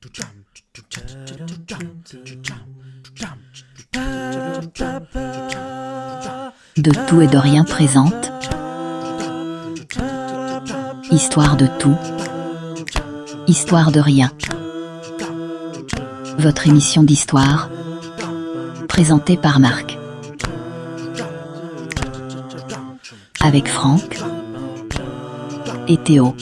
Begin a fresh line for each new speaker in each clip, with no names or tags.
De tout et de rien présente Histoire de tout, Histoire de rien. Votre émission d'histoire, présentée par Marc. Avec Franck et Théo.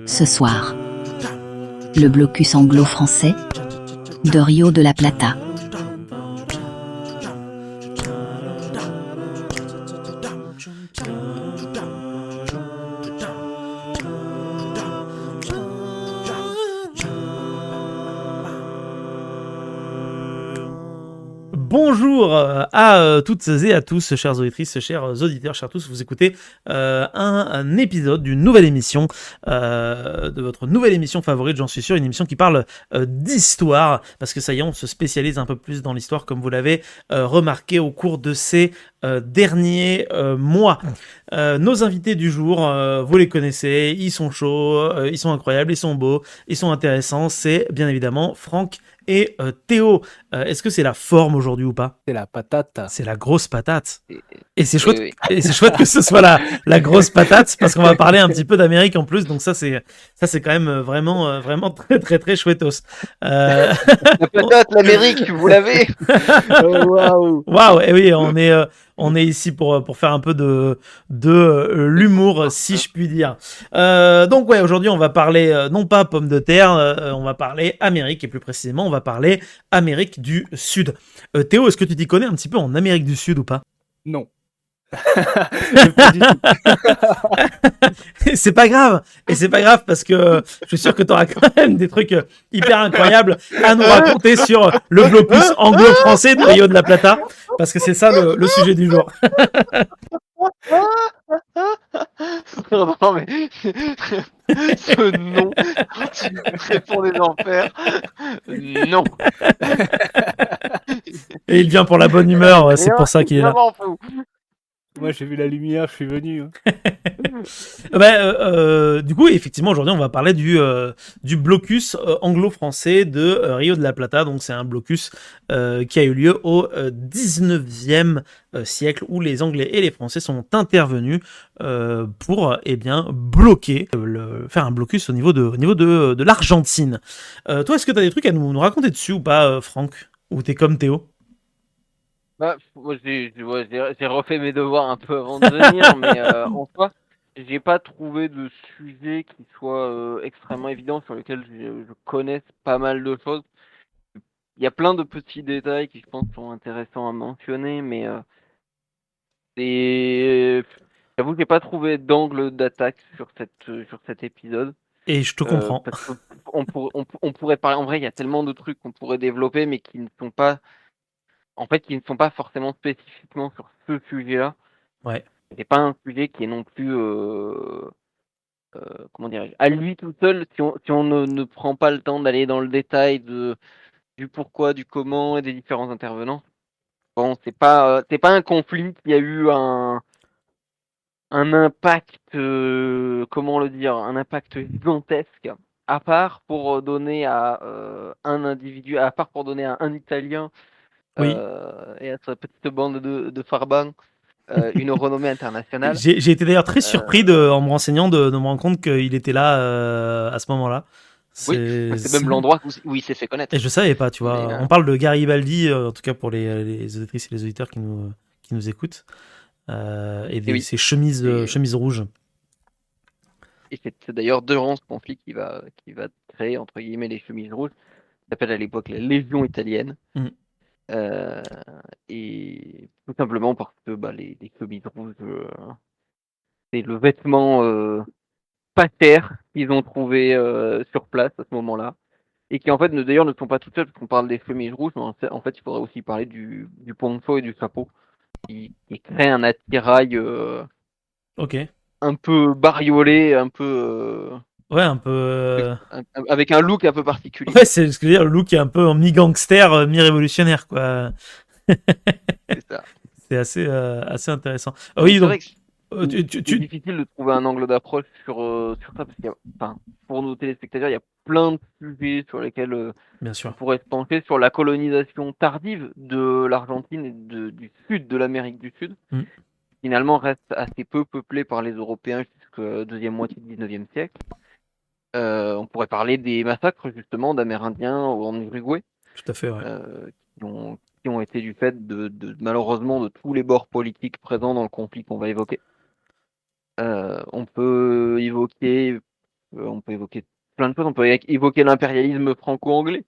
Ce soir, le blocus anglo-français de Rio de la Plata.
Bonjour à toutes et à tous, chères auditrices, chers auditeurs, chers tous, vous écoutez un épisode d'une nouvelle émission, de votre nouvelle émission favorite, j'en suis sûr, une émission qui parle d'histoire, parce que ça y est, on se spécialise un peu plus dans l'histoire, comme vous l'avez remarqué au cours de ces derniers mois. Nos invités du jour, vous les connaissez, ils sont chauds, ils sont incroyables, ils sont beaux, ils sont intéressants, c'est bien évidemment Franck et Théo. Est-ce que c'est la forme aujourd'hui ou pas ?
C'est la patate.
C'est la grosse patate. Et c'est
Oui,
chouette,
oui.
et c'est chouette que ce soit la grosse patate, parce qu'on va parler un petit peu d'Amérique en plus, donc ça c'est quand même vraiment très très très chouettos.
La patate, l'Amérique, vous l'avez.
Waouh.
Waouh, et oui, on est ici pour faire un peu de l'humour, si je puis dire. Donc ouais, aujourd'hui on va parler non pas pommes de terre, on va parler Amérique, et plus précisément on va parler Amérique du Sud. Théo, est-ce que tu t'y connais un petit peu en Amérique du Sud ou pas ?
Non. Pas du tout.
Et c'est pas grave parce que je suis sûr que tu auras quand même des trucs hyper incroyables à nous raconter sur le blocus anglo-français de Rio de la Plata, parce que c'est ça le sujet du jour.
Non, mais ce nom, quand tu réponds des enfers, non.
Et il vient pour la bonne humeur, c'est pour ça qu'il est là.
Vraiment fou.
Moi, j'ai vu la lumière, je suis venu.
Du coup, effectivement, aujourd'hui, on va parler du blocus anglo-français de Rio de la Plata. Donc, c'est un blocus qui a eu lieu au 19e siècle, où les Anglais et les Français sont intervenus pour bloquer, faire un blocus au niveau de l'Argentine. Toi, est-ce que tu as des trucs à nous raconter dessus ou pas, Franck ? Ou t'es comme Théo ?
Bah, moi, j'ai refait mes devoirs un peu avant de venir, mais en soi, j'ai pas trouvé de sujet qui soit extrêmement évident sur lequel je connaisse pas mal de choses. Il y a plein de petits détails qui, je pense, sont intéressants à mentionner, mais j'avoue que j'ai pas trouvé d'angle d'attaque sur cet épisode.
Et je te comprends.
Parce que on pourrait parler. En vrai, il y a tellement de trucs qu'on pourrait développer, mais qui ne sont pas forcément spécifiquement sur ce sujet-là.
Ouais.
C'est pas un sujet qui est non plus, comment dirais-je, à lui tout seul, si on ne prend pas le temps d'aller dans le détail du pourquoi, du comment et des différents intervenants. Bon, c'est pas un conflit qui a eu un impact, comment le dire, un impact gigantesque, à part pour donner à un individu, à part pour donner à un Italien
Oui.
et à sa petite bande de farbans une renommée internationale.
J'ai été d'ailleurs très surpris en me renseignant de me rendre compte qu'il était là à ce moment-là.
Oui, c'est même l'endroit où il s'est fait connaître.
Et je savais pas, tu vois. On parle de Garibaldi, en tout cas pour les auditrices et les auditeurs qui nous écoutent, et ces chemises rouges.
Et c'est d'ailleurs durant ce conflit qui va créer entre guillemets les chemises rouges, qui s'appelle à l'époque la Légion italienne.
Mm.
Et tout simplement parce que les chemises rouges, c'est le vêtement pas cher qu'ils ont trouvé sur place à ce moment-là, et qui en fait d'ailleurs ne sont pas toutes seules, parce qu'on parle des chemises rouges, mais en fait il faudrait aussi parler du poncho et du chapeau qui crée un attirail
Ok.
un peu bariolé, un peu
Ouais, un peu.
avec un look un peu particulier.
Ouais, c'est ce que je veux dire. Le look est un peu mi-gangster, mi-révolutionnaire, quoi.
C'est ça.
C'est assez intéressant.
Oui, donc, C'est difficile de trouver un angle d'approche sur ça parce pour nos téléspectateurs, il y a plein de sujets sur lesquels
Bien
on
sûr.
pourrait se pencher sur la colonisation tardive de l'Argentine et du sud de l'Amérique du Sud.
Mm.
Finalement, reste assez peu peuplé par les Européens jusqu'à la deuxième moitié du 19e siècle. On pourrait parler des massacres justement d'Amérindiens en Uruguay.
Tout à fait, ouais.
Qui ont été du fait de malheureusement de tous les bords politiques présents dans le conflit qu'on va évoquer. On peut évoquer plein de choses. On peut évoquer l'impérialisme franco-anglais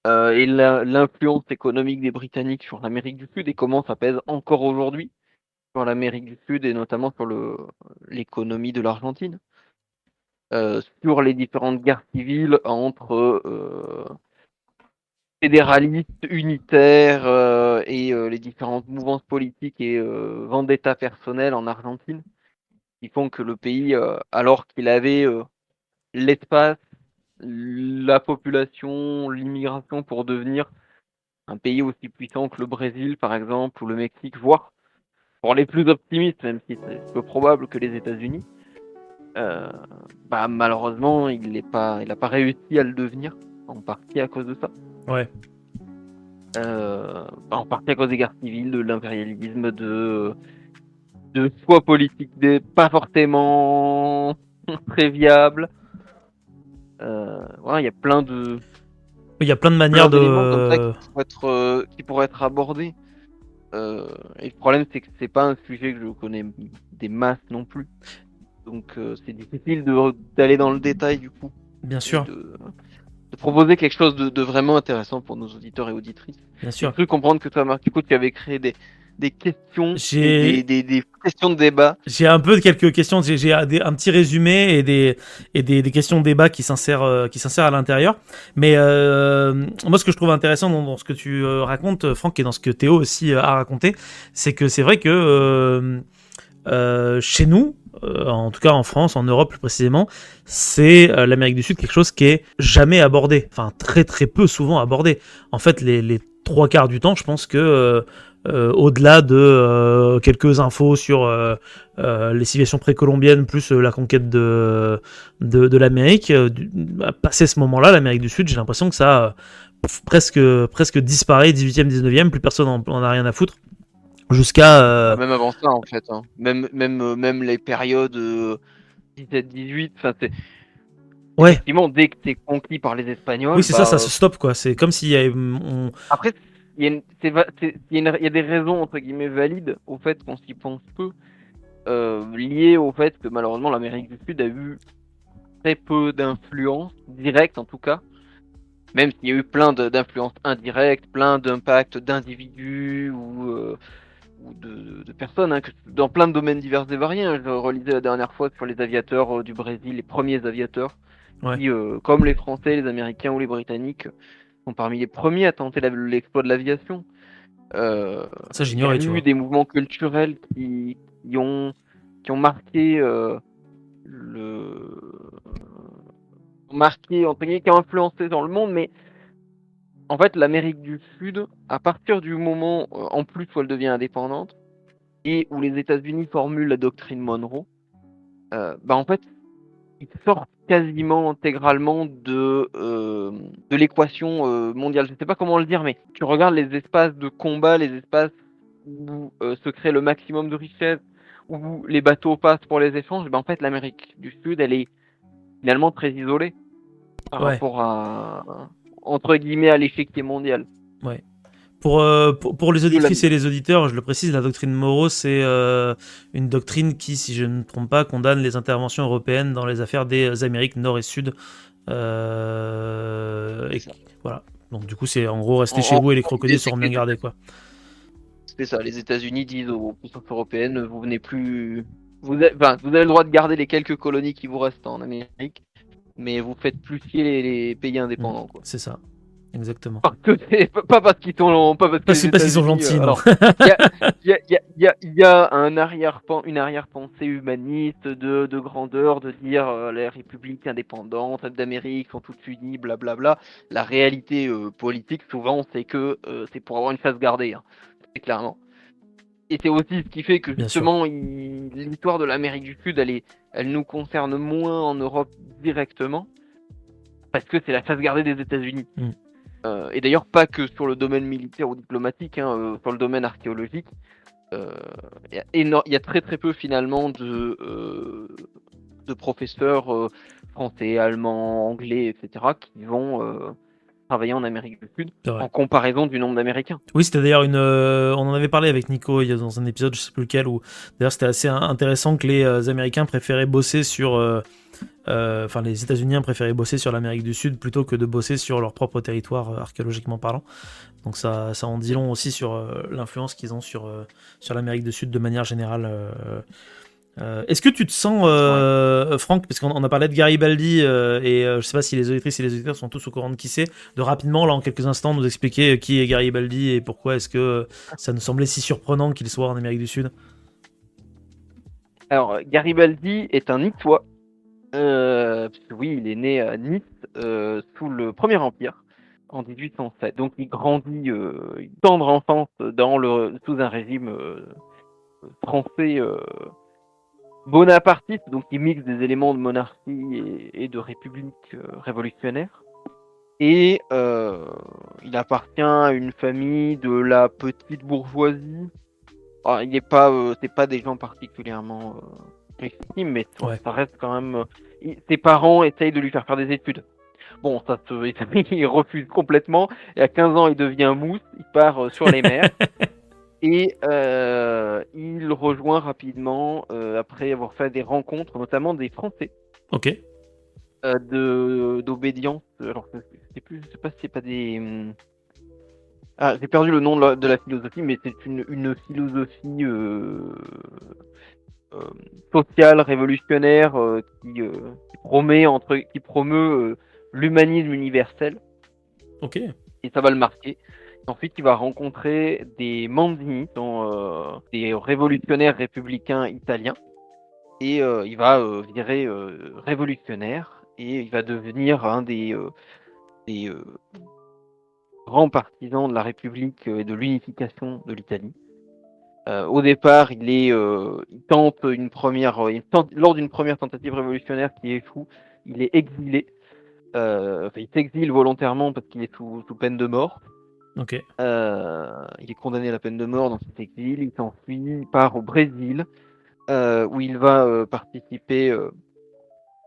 et l'influence économique des Britanniques sur l'Amérique du Sud et comment ça pèse encore aujourd'hui sur l'Amérique du Sud et notamment sur l'économie de l'Argentine. Sur les différentes guerres civiles entre fédéralistes, unitaires et les différentes mouvances politiques et vendettas personnelles en Argentine, qui font que le pays, alors qu'il avait l'espace, la population, l'immigration pour devenir un pays aussi puissant que le Brésil, par exemple, ou le Mexique, voire, pour les plus optimistes, même si c'est peu probable que les États-Unis, malheureusement, il n'a pas réussi à le devenir, en partie à cause de ça.
Ouais.
En partie à cause des guerres civiles, de l'impérialisme, de choix politiques pas forcément très viables. Il y a plein de
manières
d'éléments comme ça
de.
qui pourraient être abordés. Et le problème, c'est que c'est pas un sujet que je connais des masses non plus. Donc c'est difficile d'aller dans le détail du coup.
Bien sûr.
De proposer quelque chose de vraiment intéressant pour nos auditeurs et auditrices.
Bien sûr.
J'ai cru comprendre que toi, Marc, du coup, tu avais créé des questions, des questions de débat.
J'ai un peu quelques questions, j'ai un petit résumé et des questions de débat qui s'insèrent à l'intérieur. Mais moi, ce que je trouve intéressant dans ce que tu racontes, Franck, et dans ce que Théo aussi a raconté, c'est que c'est vrai que chez nous, en tout cas en France, en Europe plus précisément, c'est l'Amérique du Sud quelque chose qui est jamais abordé, enfin très très peu souvent abordé. En fait, les 3/4 du temps, je pense que au-delà de quelques infos sur les civilisations précolombiennes plus la conquête de l'Amérique, passé ce moment-là, l'Amérique du Sud, j'ai l'impression que ça a presque disparaît, 18e, 19e, plus personne en a rien à foutre. Jusqu'à
même avant ça en fait, hein. Même les périodes 17-18, enfin c'est
ouais.
Effectivement, dès que t'es conquis par les Espagnols,
oui c'est ça se stoppe quoi. C'est comme s'il y avait
Après il y a des raisons entre guillemets valides au fait qu'on s'y pense peu, liées au fait que malheureusement l'Amérique du Sud a eu très peu d'influence directe en tout cas, même s'il y a eu plein d'influences indirectes, plein d'impacts d'individus ou de personnes, hein, dans plein de domaines divers et variés. Hein. Je relisais la dernière fois sur les aviateurs du Brésil, les premiers aviateurs, qui, comme les Français, les Américains ou les Britanniques, sont parmi les premiers à tenter l'exploit de l'aviation.
Ça j'ignorais,
il y a eu des mouvements culturels qui ont marqué entre guillemets, qui ont influencé dans le monde, mais en fait, l'Amérique du Sud, à partir du moment, en plus, où elle devient indépendante, et où les États-Unis formulent la doctrine Monroe, en fait, ils sortent quasiment intégralement de l'équation mondiale. Je ne sais pas comment le dire, mais tu regardes les espaces de combat, les espaces où se crée le maximum de richesse, où les bateaux passent pour les échanges, en fait, l'Amérique du Sud, elle est finalement très isolée par rapport à, entre guillemets, à l'échiquier mondial.
Ouais. Pour les auditrices et les auditeurs, je le précise, la doctrine Monroe, c'est une doctrine qui, si je ne me trompe pas, condamne les interventions européennes dans les affaires des Amériques Nord et Sud. Voilà. Donc du coup, c'est en gros restez chez vous et les crocodiles seront bien gardés, quoi.
C'est ça. Les États-Unis disent aux puissances européennes, vous venez plus. Vous avez le droit de garder les quelques colonies qui vous restent en Amérique, mais vous faites plus chier les pays indépendants, quoi.
C'est ça. Exactement.
Pas parce qu'ils sont
gentils, non.
Il y a une arrière-pensée humaniste de grandeur, de dire les républiques indépendantes d'Amérique sont toutes unies, blablabla. La réalité politique, souvent, c'est que c'est pour avoir une chasse gardée, hein, très clairement. Et c'est aussi ce qui fait que
Bien sûr.
justement, l'histoire de l'Amérique du Sud, elle nous concerne moins en Europe directement, parce que c'est la face gardée des États-Unis.
Mm.
Et d'ailleurs, pas que sur le domaine militaire ou diplomatique, sur le domaine archéologique. Il y a très très peu finalement de professeurs français, allemands, anglais, etc. qui vont travailler en Amérique du Sud
C'est vrai.
en comparaison du nombre d'Américains.
Oui, c'était d'ailleurs on en avait parlé avec Nico dans un épisode, je sais plus lequel, où d'ailleurs c'était assez intéressant que les Américains préféraient bosser sur, enfin les États-Unis préféraient bosser sur l'Amérique du Sud plutôt que de bosser sur leur propre territoire archéologiquement parlant. Donc ça en dit long aussi sur l'influence qu'ils ont sur l'Amérique du Sud de manière générale. Est-ce que tu te sens, Franck, parce qu'on a parlé de Garibaldi et je sais pas si les auditrices et les auditeurs sont tous au courant de qui c'est, de rapidement, là en quelques instants, nous expliquer qui est Garibaldi et pourquoi est-ce que ça nous semblait si surprenant qu'il soit en Amérique du Sud.
Alors, Garibaldi est un Niçois. Parce que oui, il est né à Nice sous le Premier Empire en 1807. Donc il grandit une tendre enfance sous un régime français bonapartiste, donc il mixe des éléments de monarchie et de république révolutionnaire. Et il appartient à une famille de la petite bourgeoisie. Alors, c'est pas des gens particulièrement richissimes, mais ça reste quand même. Ses parents essayent de lui faire des études. Bon, il refuse complètement. Et à 15 ans, il devient mousse. Il part sur les mers. Et il rejoint rapidement, après avoir fait des rencontres, notamment des Français.
Ok.
D'obédience. Alors, je sais pas si c'est pas des. J'ai perdu le nom de la philosophie, mais c'est une philosophie sociale, révolutionnaire, qui promeut l'humanisme universel.
Ok.
Et ça va le marquer. Ensuite, il va rencontrer des Manzini, des révolutionnaires républicains italiens. Et il va virer révolutionnaire. Et il va devenir un des grands partisans de la République et de l'unification de l'Italie. Au départ, lors d'une première tentative révolutionnaire qui échoue, il est exilé. Il s'exile volontairement parce qu'il est sous peine de mort.
Ok.
Il est condamné à la peine de mort dans cet exil. Il s'enfuit, il part au Brésil, où il va participer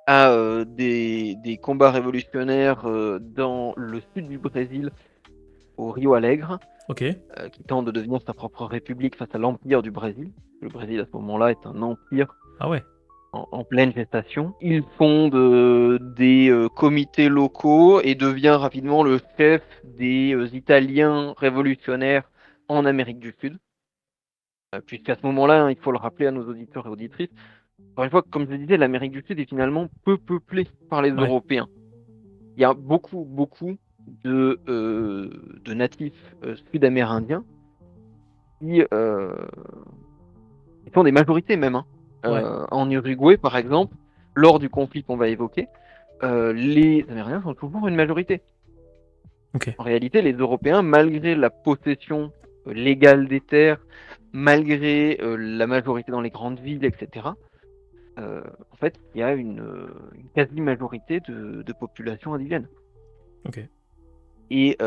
à des combats révolutionnaires dans le sud du Brésil, au Rio Alegre, qui tente de devenir sa propre république face à l'empire du Brésil. Le Brésil à ce moment-là est un empire en pleine gestation. Il fonde des comités locaux et devient rapidement le chef des Italiens révolutionnaires en Amérique du Sud. Puisqu'à ce moment-là, il faut le rappeler à nos auditeurs et auditrices, encore une fois, comme je le disais, l'Amérique du Sud est finalement peu peuplée par les Européens. Il y a beaucoup de natifs sud-amérindiens qui sont des majorités même. En Uruguay, par exemple, lors du conflit qu'on va évoquer, les Amérindiens sont toujours une majorité. En réalité, les Européens, malgré la possession légale des terres, malgré la majorité dans les grandes villes, etc., en fait, il y a une quasi-majorité de population indigène. Et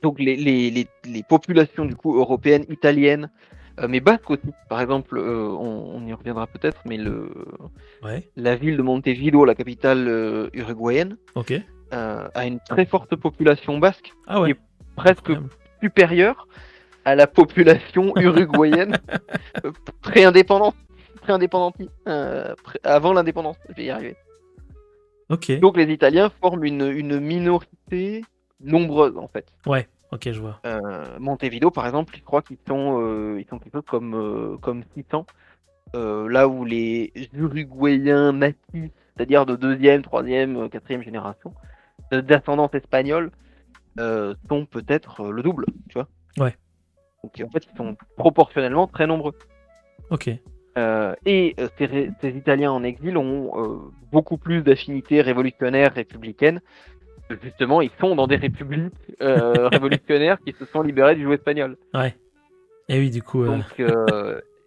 donc les populations du coup européennes, italiennes, mais basques aussi. Par exemple, on y reviendra peut-être, mais la ville de Montevideo, la capitale uruguayenne, a une très forte population basque, qui est presque supérieure à la population uruguayenne pré-indépendantiste, avant l'indépendance. Je vais y arriver. Donc les Italiens forment une minorité nombreuse en fait.
Ok, je vois.
Montevideo, par exemple, je crois qu'ils sont quelque chose comme 600. Là où les Uruguayens natifs, c'est-à-dire de 2e, 3e, 4e génération, d'ascendance espagnole, sont peut-être le double, tu vois. Donc en fait, ils sont proportionnellement très nombreux. Et ces Italiens en exil ont beaucoup plus d'affinités révolutionnaires, républicaines. Justement, ils sont dans des républiques révolutionnaires qui se sont libérées du joug espagnol.
Et oui, du coup.
Donc, il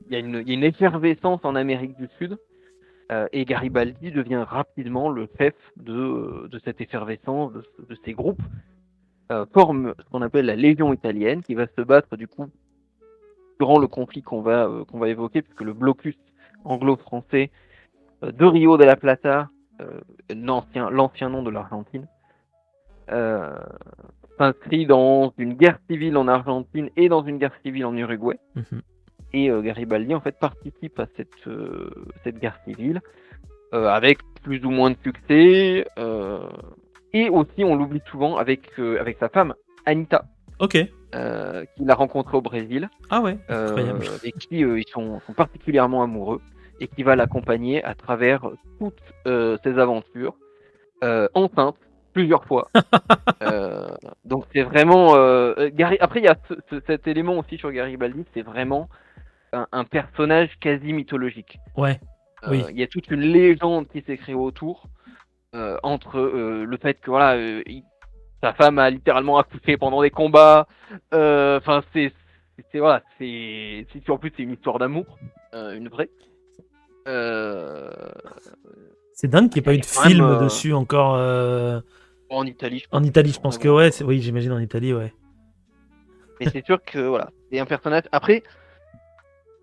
y a une effervescence en Amérique du Sud. Et Garibaldi devient rapidement le chef de cette effervescence, de ces groupes. Forme ce qu'on appelle la Légion italienne, qui va se battre du coup durant le conflit qu'on va évoquer, puisque le blocus anglo-français de Rio de la Plata, l'ancien nom de l'Argentine, s'inscrit dans une guerre civile en Argentine et dans une guerre civile en Uruguay.
Mhm.
Et Garibaldi en fait participe à cette guerre civile avec plus ou moins de succès, et aussi on l'oublie souvent avec sa femme Anita,
Ok.
qu'il a rencontrée au Brésil,
Ah ouais, incroyable.
et qui ils sont particulièrement amoureux, et qui va l'accompagner à travers toutes ses aventures, enceinte plusieurs fois. Donc c'est vraiment après il y a cet élément aussi sur Garibaldi, c'est vraiment un personnage quasi mythologique.
Ouais. Oui.
Il y a toute une légende qui s'est créée autour, entre le fait que voilà, sa femme a littéralement accouché pendant des combats. Enfin, voilà, en plus c'est une histoire d'amour, une vraie.
C'est dingue qu'il n'y ait pas eu de
quand même,
film dessus encore.
En Italie, je pense.
En Italie, je pense que ouais. Oui, j'imagine en Italie, ouais.
Mais c'est sûr que voilà, c'est un personnage. Après,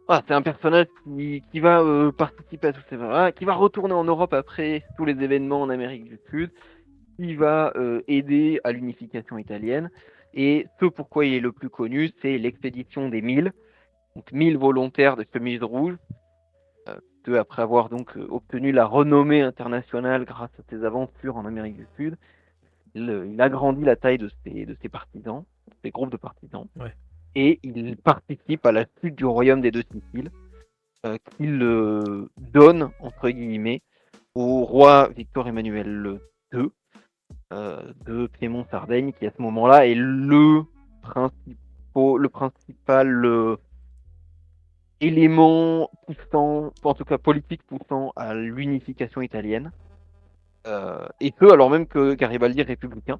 voilà, c'est un personnage qui va participer à tous ces voilà, qui va retourner en Europe après tous les événements en Amérique du Sud, qui va aider à l'unification italienne. Et ce pourquoi il est le plus connu, c'est l'expédition des 1000, donc 1000 volontaires de chemises rouges, après avoir donc obtenu la renommée internationale grâce à ses aventures en Amérique du Sud. Il agrandit la taille de ses partisans, ses groupes de partisans,
Ouais.
et il participe à la chute du royaume des deux Siciles, qu'il donne, entre guillemets, au roi Victor Emmanuel II, de Piémont-Sardaigne, qui à ce moment-là est le principal élément poussant, en tout cas politique poussant à l'unification italienne. Et ce, alors même que Garibaldi est républicain.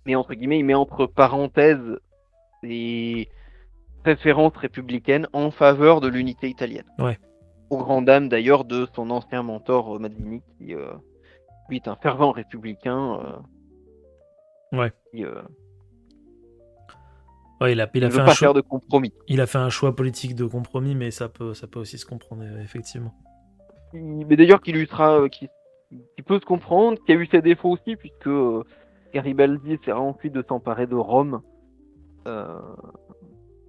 Mais entre guillemets, il met entre parenthèses ses préférences républicaines en faveur de l'unité italienne.
Ouais.
Aux grandes dames d'ailleurs de son ancien mentor Mazzini, qui lui est un fervent républicain.
Ouais.
Qui
Ouais, il a
ne
fait
veut
un
pas
choix.
faire de compromis.
Il a fait un choix politique de compromis, mais ça peut aussi se comprendre, effectivement.
Mais d'ailleurs, qui peut se comprendre, qui a eu ses défauts aussi, puisque Garibaldi essaiera ensuite de s'emparer de Rome.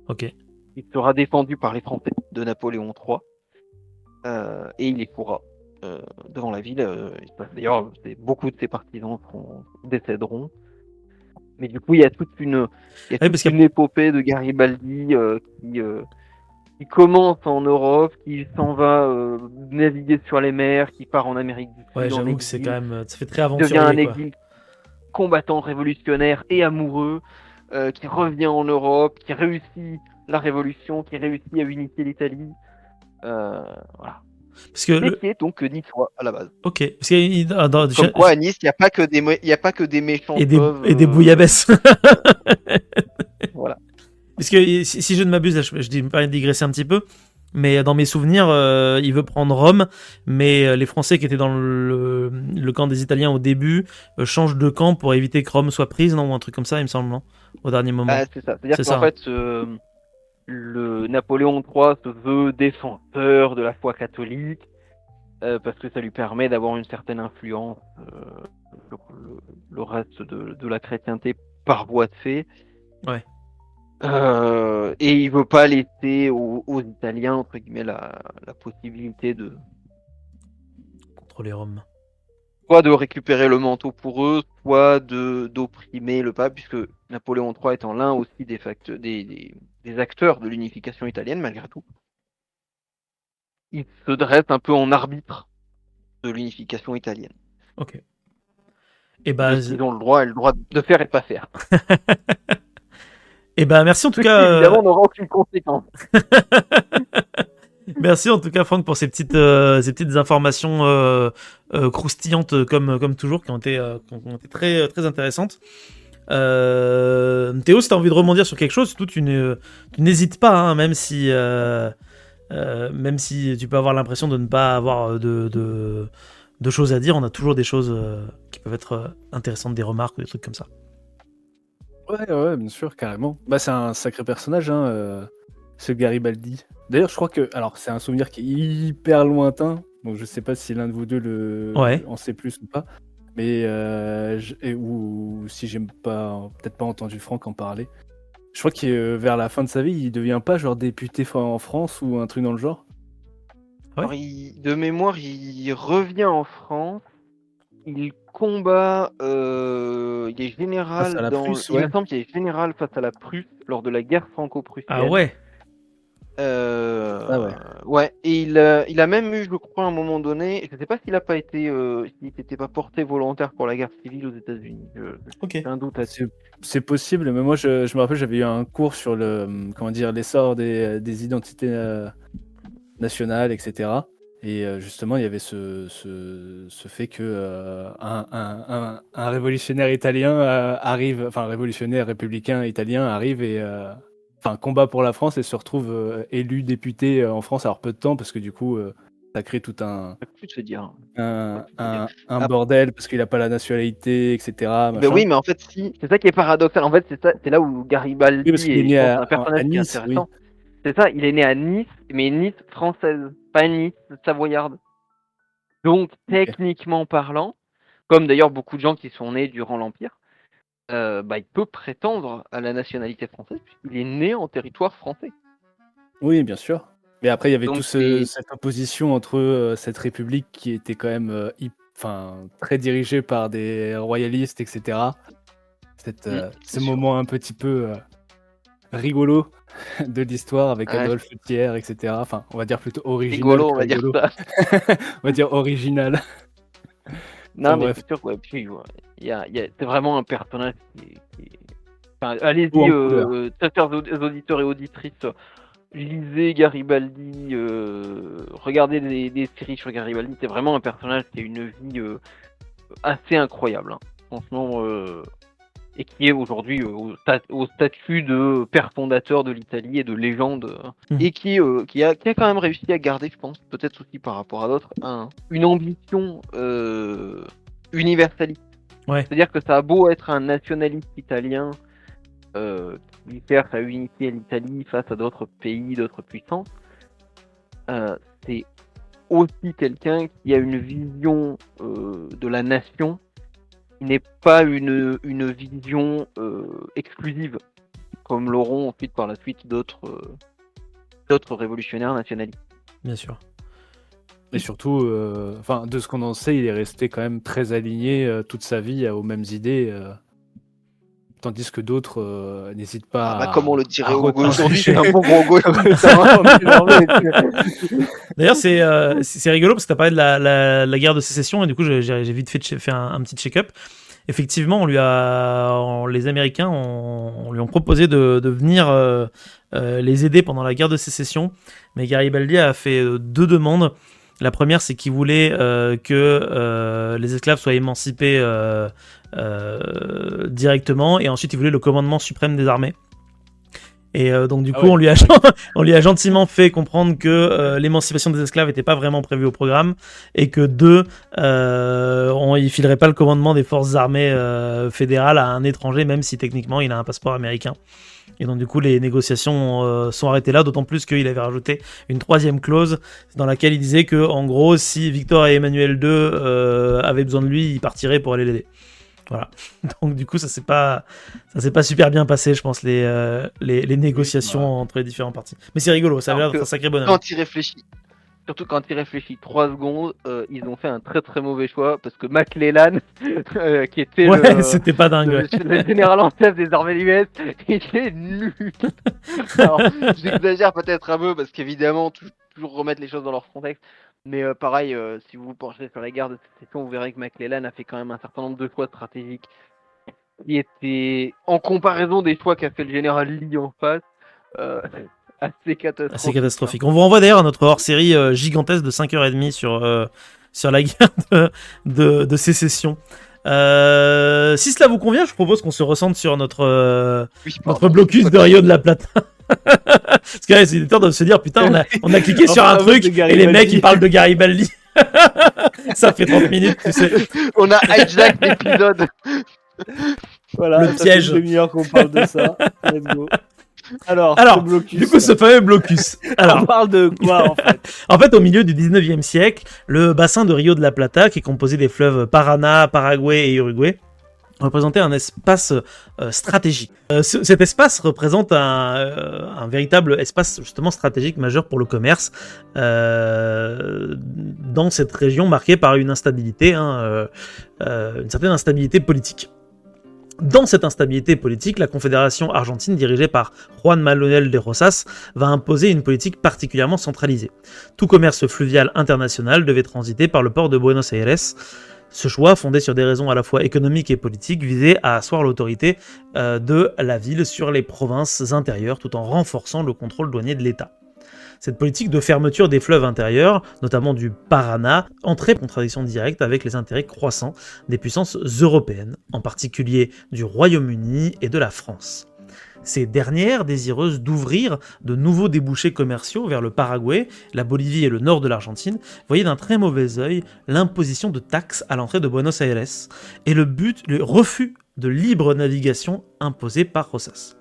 Ok.
Il sera défendu par les Français de Napoléon III, et il échouera devant la ville. D'ailleurs, beaucoup de ses partisans décéderont. Mais du coup, il y a toute une épopée de Garibaldi qui commence en Europe, qui s'en va naviguer sur les mers, qui part en Amérique du Sud.
Ouais,
en
j'avoue que c'est
exil,
quand même, ça fait très
qui devient
aventurier,
un
quoi.
exil combattant révolutionnaire et amoureux, qui revient en Europe, qui réussit la révolution, qui réussit à unifier l'Italie. Voilà.
Parce que
qui est donc niçois à la base.
Ok. Parce que,
Comme quoi à Nice, il n'y a pas que des méchants
et des bouillabaisse.
Voilà.
Parce que si je ne m'abuse, je me permets de digresser un petit peu, mais dans mes souvenirs, il veut prendre Rome, mais les Français qui étaient dans le camp des Italiens au début changent de camp pour éviter que Rome soit prise, non, ou un truc comme ça, il me semble, non, au dernier moment.
Ah, c'est ça. C'est-à-dire qu'en fait, le Napoléon III se veut défenseur de la foi catholique, parce que ça lui permet d'avoir une certaine influence sur le reste de la chrétienté par voie de fait.
Ouais.
Et il veut pas laisser aux Italiens, entre guillemets, la possibilité de
contrôler Rome.
Soit de récupérer le manteau pour eux, soit d'opprimer le pape, puisque Napoléon III étant l'un aussi des acteurs de l'unification italienne, malgré tout. Il se dresse un peu en arbitre de l'unification italienne.
Ok. Et bah,
ils ont le droit de faire et de pas faire.
Et bah, merci en tout cas.
Évidemment, n'aura aucune conséquence.
Merci en tout cas, Franck, pour ces petites informations croustillantes comme toujours, qui ont été très, très intéressantes. Théo, si tu as envie de rebondir sur quelque chose, surtout tu n'hésites pas, hein, même si tu peux avoir l'impression de ne pas avoir de choses à dire, on a toujours des choses qui peuvent être intéressantes, des remarques ou des trucs comme ça.
Ouais, bien sûr, carrément. Bah, c'est un sacré personnage, hein, ce Garibaldi. D'ailleurs, je crois que. Alors, c'est un souvenir qui est hyper lointain, donc je sais pas si l'un de vous deux en sait plus ou pas. Mais. Ou si j'ai peut-être pas entendu Franck en parler. Je crois que vers la fin de sa vie, il devient pas genre député en France ou un truc dans le genre.
Ouais.
Alors, de mémoire, il revient en France. Il combat. Il est général
Face à la
dans.
Prusse,
Il
ouais.
me semble qu'il est général face à la Prusse lors de la guerre franco-prussienne.
Ah ouais.
Ouais. Et il a même eu, je crois, à un moment donné, je sais pas s'il a pas été, s'il n'était pas porté volontaire pour la guerre civile aux États-Unis.
Ok.
J'ai un doute là-dessus.
C'est possible, mais moi je me rappelle, j'avais eu un cours sur l'essor des identités nationales, etc. Et justement, il y avait ce fait que un révolutionnaire italien un révolutionnaire républicain italien arrive et combat pour la France et se retrouve élu député en France, alors peu de temps, parce que du coup, ça crée tout un
Plus se dire.
bordel, parce qu'il n'a pas la nationalité, etc.
Ben oui, mais en fait, si, c'est ça qui est paradoxal. En fait, c'est là où Garibaldi
Oui, parce qu'il est né
je pense, un personnage
à
qui est
Nice,
intéressant. C'est ça, il est né à Nice, mais Nice française, pas Nice savoyarde. Donc, techniquement parlant, comme d'ailleurs beaucoup de gens qui sont nés durant l'Empire, il peut prétendre à la nationalité française puisqu'il est né en territoire français.
Oui, bien sûr. Mais après, il y avait
Donc,
cette opposition entre cette république qui était quand même très dirigée par des royalistes, etc. Ce moment un petit peu rigolo de l'histoire avec Adolphe Thiers, etc. Enfin, on va dire plutôt original.
Rigolo, on va dire ça.
On va dire original.
Non, mais c'est sûr, ouais, puis, c'est vraiment un personnage qui Enfin, allez-y, chers auditeurs et auditrices, lisez Garibaldi, regardez des séries sur Garibaldi, c'est vraiment un personnage qui a une vie assez incroyable, hein, franchement, et qui est aujourd'hui au statut de père fondateur de l'Italie et de légende, et qui a quand même réussi à garder, je pense, peut-être aussi par rapport à d'autres, une ambition universaliste.
Ouais.
C'est-à-dire que ça a beau être un nationaliste italien qui perd sa unité à l'Italie face à d'autres pays, d'autres puissances, c'est aussi quelqu'un qui a une vision de la nation qui n'est pas une vision exclusive, comme l'auront ensuite par la suite d'autres révolutionnaires nationalistes.
Bien sûr.
Et surtout, de ce qu'on en sait, il est resté quand même très aligné toute sa vie aux mêmes idées. Tandis que d'autres n'hésitent pas
comme on le dirait
à
au Hugo aujourd'hui,
retrancher.
c'est un bon gros gauche.
D'ailleurs, c'est rigolo parce que tu as parlé de la guerre de sécession et du coup, j'ai vite fait un petit check-up. Effectivement, les Américains lui ont proposé de venir les aider pendant la guerre de sécession, mais Garibaldi a fait deux demandes. La première, c'est qu'il voulait que les esclaves soient émancipés directement, et ensuite il voulait le commandement suprême des armées. Et donc du coup, on lui a gentiment fait comprendre que l'émancipation des esclaves n'était pas vraiment prévue au programme, et que il filerait pas le commandement des forces armées fédérales à un étranger, même si techniquement il a un passeport américain. Et donc du coup, les négociations sont arrêtées là, d'autant plus qu'il avait rajouté une troisième clause dans laquelle il disait que, en gros, si Victor et Emmanuel II avaient besoin de lui, il partirait pour aller l'aider. Voilà. Donc du coup, ça s'est pas super bien passé, je pense, les négociations entre les différents partis. Mais c'est rigolo, ça a l'air d'être un sacré bonhomme.
Surtout quand il réfléchit 3 secondes, ils ont fait un très très mauvais choix parce que McClellan, qui était
c'était pas dingue,
le général en chef des armées US, il est nul. Alors, j'exagère peut-être un peu parce qu'évidemment, toujours remettre les choses dans leur contexte. Mais pareil, si vous vous penchez sur la guerre de sécession, vous verrez que McClellan a fait quand même un certain nombre de choix stratégiques qui étaient, en comparaison des choix qu'a fait le général Lee en face, assez catastrophique.
On vous renvoie d'ailleurs à notre hors-série gigantesque de 5h30 sur la guerre de sécession. Si cela vous convient, je propose qu'on se recentre sur notre
pardon.
blocus de Rio de la Plata. Parce que là, les éditeurs doivent se dire, putain, on a cliqué sur un truc et les mecs ils parlent de Garibaldi. Ça fait 30 minutes, tu sais.
On a hijack l'épisode.
Voilà,
Le
ça fait
piège.
une demi-heure qu'on parle de ça. Let's go. Alors,
Alors,
ce blocus,
du coup, ce fameux blocus. Alors,
on parle de quoi en fait?
en fait, au milieu du 19e siècle, le bassin de Rio de la Plata, qui est composé des fleuves Paraná, Paraguay et Uruguay, représentait un espace stratégique. Cet espace représente un véritable espace justement stratégique majeur pour le commerce dans cette région marquée par une instabilité, une certaine instabilité politique. Dans cette instabilité politique, la Confédération argentine, dirigée par Juan Manuel de Rosas, va imposer une politique particulièrement centralisée. Tout commerce fluvial international devait transiter par le port de Buenos Aires. Ce choix, fondé sur des raisons à la fois économiques et politiques, visait à asseoir l'autorité de la ville sur les provinces intérieures, tout en renforçant le contrôle douanier de l'État. Cette politique de fermeture des fleuves intérieurs, notamment du Paraná, entrait en contradiction directe avec les intérêts croissants des puissances européennes, en particulier du Royaume-Uni et de la France. Ces dernières, désireuses d'ouvrir de nouveaux débouchés commerciaux vers le Paraguay, la Bolivie et le nord de l'Argentine, voyaient d'un très mauvais œil l'imposition de taxes à l'entrée de Buenos Aires et le refus de libre navigation imposé par Rosas.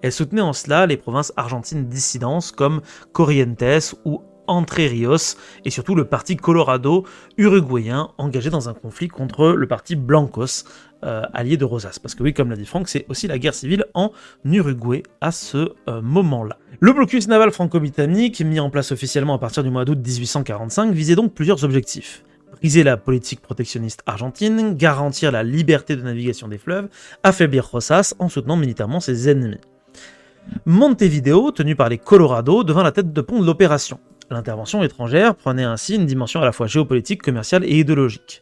Elle soutenait en cela les provinces argentines dissidentes comme Corrientes ou Entre Rios et surtout le parti Colorado uruguayen engagé dans un conflit contre le parti Blancos, allié de Rosas. Parce que oui, comme l'a dit Franck, c'est aussi la guerre civile en Uruguay à ce moment-là. Le blocus naval franco-britannique, mis en place officiellement à partir du mois d'août 1845, visait donc plusieurs objectifs. Briser la politique protectionniste argentine, garantir la liberté de navigation des fleuves, affaiblir Rosas en soutenant militairement ses ennemis. Montevideo, tenu par les Colorado, devint la tête de pont de l'opération. L'intervention étrangère prenait ainsi une dimension à la fois géopolitique, commerciale et idéologique.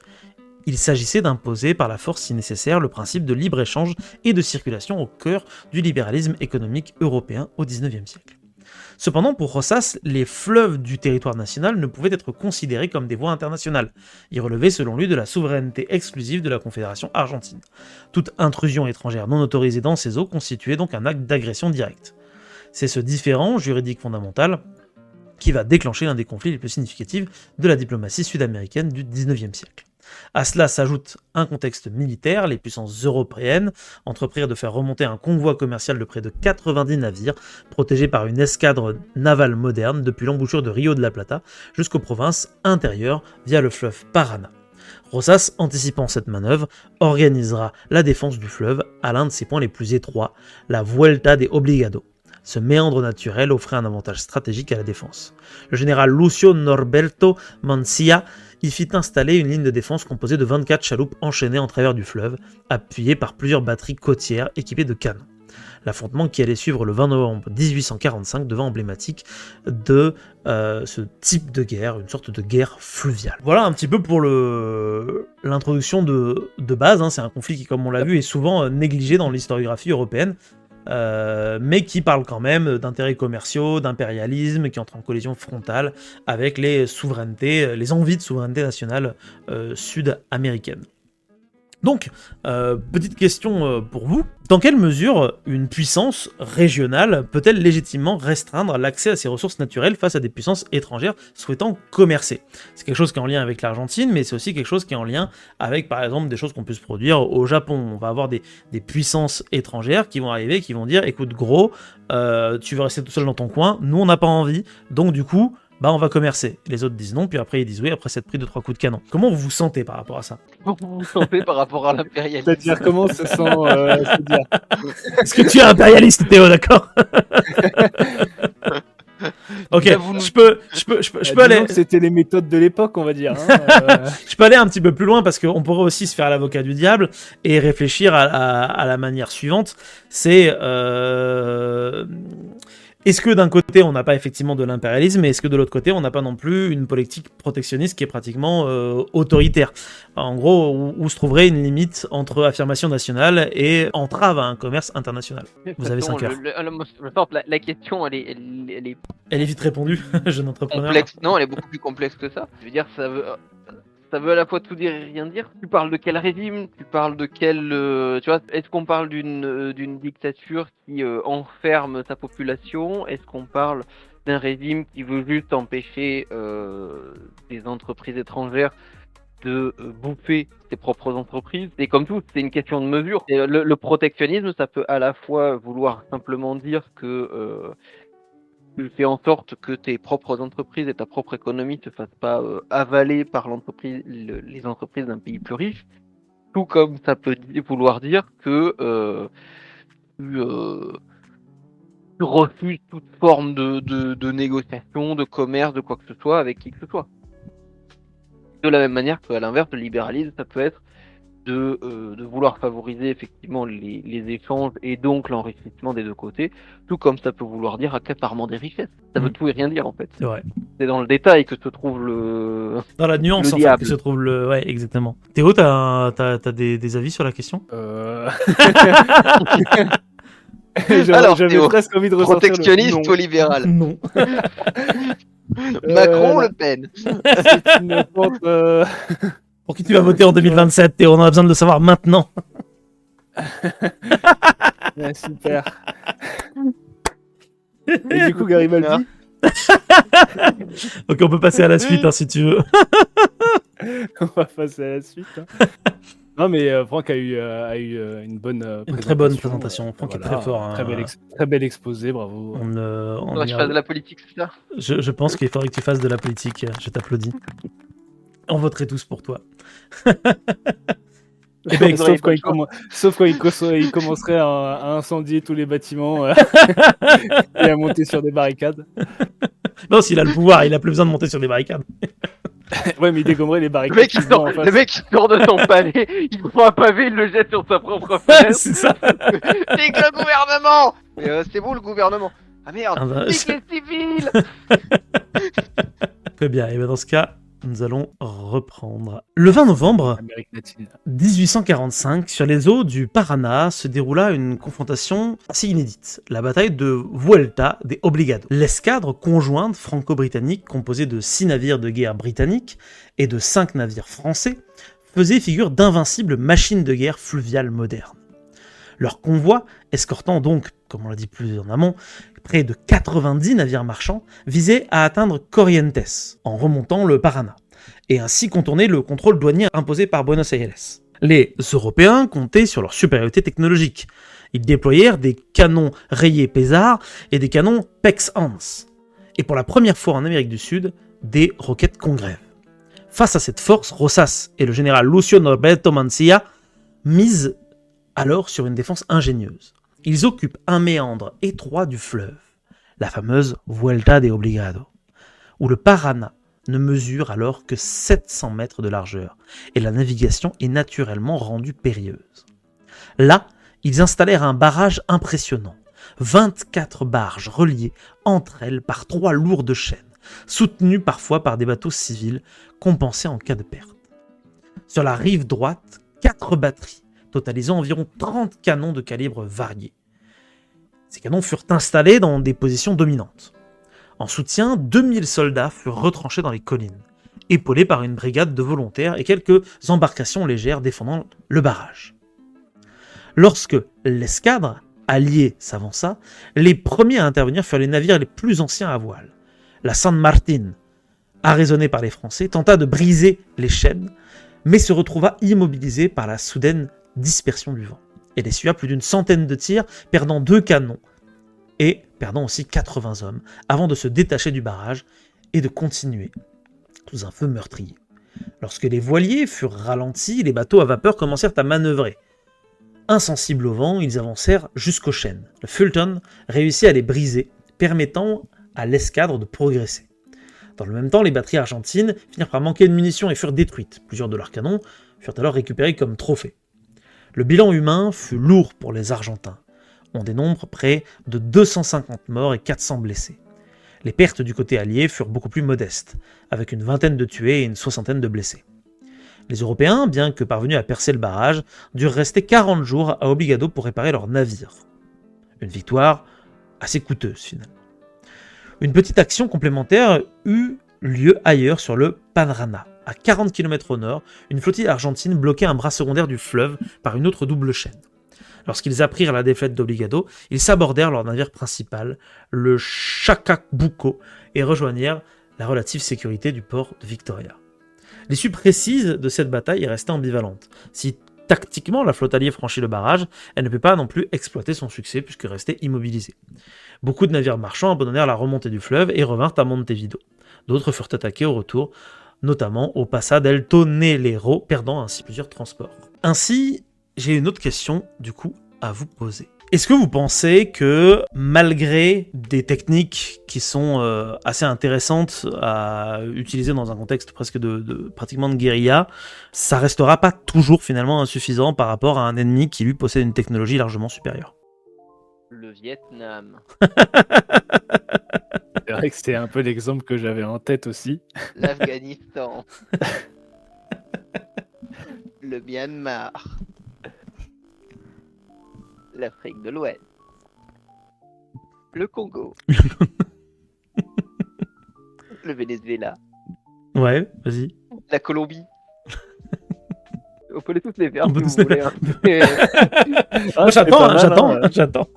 Il s'agissait d'imposer par la force si nécessaire le principe de libre-échange et de circulation au cœur du libéralisme économique européen au XIXe siècle. Cependant, pour Rosas, les fleuves du territoire national ne pouvaient être considérés comme des voies internationales. Ils relevaient selon lui de la souveraineté exclusive de la Confédération argentine. Toute intrusion étrangère non autorisée dans ces eaux constituait donc un acte d'agression directe. C'est ce différend juridique fondamental qui va déclencher l'un des conflits les plus significatifs de la diplomatie sud-américaine du XIXe siècle. À cela s'ajoute un contexte militaire, les puissances européennes entreprirent de faire remonter un convoi commercial de près de 90 navires, protégés par une escadre navale moderne depuis l'embouchure de Rio de la Plata jusqu'aux provinces intérieures via le fleuve Paraná. Rosas, anticipant cette manœuvre, organisera la défense du fleuve à l'un de ses points les plus étroits, la Vuelta de Obligado. Ce méandre naturel offrait un avantage stratégique à la défense. Le général Lucio Norberto Mancia y fit installer une ligne de défense composée de 24 chaloupes enchaînées en travers du fleuve, appuyées par plusieurs batteries côtières équipées de canons. L'affrontement qui allait suivre le 20 novembre 1845 devint emblématique de ce type de guerre, une sorte de guerre fluviale. Voilà un petit peu pour l'introduction de base, hein. C'est un conflit qui, comme on l'a vu, est souvent négligé dans l'historiographie européenne. Mais qui parle quand même d'intérêts commerciaux, d'impérialisme, qui entre en collision frontale avec les souverainetés, les envies de souveraineté nationale sud-américaine. Donc, petite question pour vous. Dans quelle mesure une puissance régionale peut-elle légitimement restreindre l'accès à ses ressources naturelles face à des puissances étrangères souhaitant commercer ? C'est quelque chose qui est en lien avec l'Argentine, mais c'est aussi quelque chose qui est en lien avec, par exemple, des choses qu'on peut se produire au Japon. On va avoir des puissances étrangères qui vont arriver, qui vont dire, écoute gros, tu veux rester tout seul dans ton coin, nous on n'a pas envie, donc du coup, on va commercer. Les autres disent non, puis après ils disent oui, après s'être pris 2-3 coups de canon. Comment vous vous sentez par rapport à ça ?
Comment vous vous sentez par rapport à l'impérialisme ?
C'est-à-dire comment se sent
Est-ce que tu es impérialiste, Théo, d'accord ? Ok, je peux aller.
C'était les méthodes de l'époque, on va dire. Hein,
Je peux aller un petit peu plus loin parce qu'on pourrait aussi se faire l'avocat du diable et réfléchir à la manière suivante. C'est est-ce que d'un côté on n'a pas effectivement de l'impérialisme, et est-ce que de l'autre côté on n'a pas non plus une politique protectionniste qui est pratiquement autoritaire ? En gros, où se trouverait une limite entre affirmation nationale et entrave à un commerce international ? Vous avez 5 heures.
La question, elle est
Elle est vite répondue, jeune entrepreneur.
complexe. Non, elle est beaucoup plus complexe que ça. Je veux dire, ça veut. ça veut à la fois tout dire et rien dire. Tu parles de quel régime? Tu parles de quel... tu vois, est-ce qu'on parle d'une dictature qui enferme sa population? Est-ce qu'on parle d'un régime qui veut juste empêcher des entreprises étrangères de bouffer ses propres entreprises? Et comme tout, c'est une question de mesure. Et le protectionnisme, ça peut à la fois vouloir simplement dire que tu fais en sorte que tes propres entreprises et ta propre économie ne se fassent pas avaler par les entreprises d'un pays plus riche, tout comme ça peut vouloir dire que tu refuses toute forme de négociation, de commerce, de quoi que ce soit avec qui que ce soit. De la même manière qu'à l'inverse, le libéralisme, ça peut être de vouloir favoriser effectivement les échanges et donc l'enrichissement des deux côtés, tout comme ça peut vouloir dire accaparement des richesses. Ça veut tout et rien dire en fait.
C'est vrai.
C'est dans le détail que se trouve le...
Dans la nuance,
Le
en fait,
diable.
que se trouve le... Ouais, exactement. Théo, t'as des avis sur la question?
J'avais
Théo,
presque envie de ressortir
protectionniste ou libéral?
Non.
Macron ou Le Pen?
C'est une pente,
Pour qui tu vas voter en 2027, Théo? On a besoin de le savoir maintenant.
ouais, super. Et du coup, Garibaldi,
Ok, on peut passer à la suite, hein, si tu veux.
on va passer à la suite. Hein. Non, mais Franck a eu une bonne présentation.
Une très bonne présentation. Franck est très fort. Hein.
Très bel exposé, bravo.
Je fais de la politique, c'est ça?
Je pense qu'il faudrait que tu fasses de la politique. Je t'applaudis. On voterait tous pour toi.
Eh ben, sauf quand il commencerait à incendier tous les bâtiments et à monter sur des barricades.
Non, s'il a le pouvoir, il a plus besoin de monter sur des barricades.
Ouais, mais il dégommerait les
Le
barricades.
mec, le mec qui sort de son palais, il prend un pavé, il le jette sur sa propre fenêtre.
C'est ça.
C'est que le gouvernement. Mais c'est vous le gouvernement. Ah merde,
Ah bah,
c'est les civils.
Très bien, et bien dans ce cas, nous allons reprendre. Le 20 novembre
Amérique latine.
1845, sur les eaux du Paraná, se déroula une confrontation assez inédite, la bataille de Vuelta de Obligado. L'escadre conjointe franco-britannique, composée de 6 navires de guerre britanniques et de 5 navires français, faisait figure d'invincibles machines de guerre fluviales modernes. Leur convoi, escortant donc, comme on l'a dit plus en amont, près de 90 navires marchands, visait à atteindre Corrientes, en remontant le Paraná, et ainsi contourner le contrôle douanier imposé par Buenos Aires. Les Européens comptaient sur leur supériorité technologique. Ils déployèrent des canons rayés Pesar et des canons Pex-Hans, et pour la première fois en Amérique du Sud, des roquettes Congreve. Face à cette force, Rosas et le général Lucio Norberto Mansilla misent alors sur une défense ingénieuse. Ils occupent un méandre étroit du fleuve, la fameuse Vuelta de Obligado, où le Paraná ne mesure alors que 700 mètres de largeur, et la navigation est naturellement rendue périlleuse. Là, ils installèrent un barrage impressionnant, 24 barges reliées entre elles par 3 lourdes chaînes, soutenues parfois par des bateaux civils, compensés en cas de perte. Sur la rive droite, 4 batteries, totalisant environ 30 canons de calibres variés. Ces canons furent installés dans des positions dominantes. En soutien, 2000 soldats furent retranchés dans les collines, épaulés par une brigade de volontaires et quelques embarcations légères défendant le barrage. Lorsque l'escadre alliée s'avança, les premiers à intervenir furent les navires les plus anciens à voile. La San Martín, arraisonnée par les Français, tenta de briser les chaînes, mais se retrouva immobilisée par la soudaine dispersion du vent. Elle essuya plus d'une centaine de tirs, perdant 2 canons et perdant aussi 80 hommes, avant de se détacher du barrage et de continuer sous un feu meurtrier. Lorsque les voiliers furent ralentis, les bateaux à vapeur commencèrent à manœuvrer. Insensibles au vent, ils avancèrent jusqu'aux chaînes. Le Fulton réussit à les briser, permettant à l'escadre de progresser. Dans le même temps, les batteries argentines finirent par manquer de munitions et furent détruites. Plusieurs de leurs canons furent alors récupérés comme trophées. Le bilan humain fut lourd pour les Argentins. On dénombre près de 250 morts et 400 blessés. Les pertes du côté allié furent beaucoup plus modestes, avec une vingtaine de tués et une soixantaine de blessés. Les Européens, bien que parvenus à percer le barrage, durent rester 40 jours à Obligado pour réparer leurs navires. Une victoire assez coûteuse finalement. Une petite action complémentaire eut lieu ailleurs sur le Paraná, à 40 km au nord, une flottille argentine bloquait un bras secondaire du fleuve par une autre double chaîne. Lorsqu'ils apprirent la défaite d'Obligado, ils sabordèrent leur navire principal, le Chacabuco, et rejoignirent la relative sécurité du port de Victoria. L'issue précise de cette bataille est restée ambivalente. Si tactiquement la flotte alliée franchit le barrage, elle ne peut pas non plus exploiter son succès puisque restée immobilisée. Beaucoup de navires marchands abandonnèrent la remontée du fleuve et revinrent à Montevideo. D'autres furent attaqués au retour, notamment au Paso del Tonelero, perdant ainsi plusieurs transports. Ainsi, j'ai une autre question, du coup, à vous poser. Est-ce que vous pensez que, malgré des techniques qui sont assez intéressantes à utiliser dans un contexte presque pratiquement de guérilla, ça restera pas toujours finalement insuffisant par rapport à un ennemi qui lui possède une technologie largement supérieure?
Le Vietnam,
C'est vrai que c'était un peu l'exemple que j'avais en tête aussi.
l'Afghanistan, le Myanmar, l'Afrique de l'Ouest, le Congo, le Venezuela,
Ouais, vas-y.
la Colombie. On peut les tous les faire
On
si
peut
vous
tous les
voulez. Hein.
Moi, j'attends.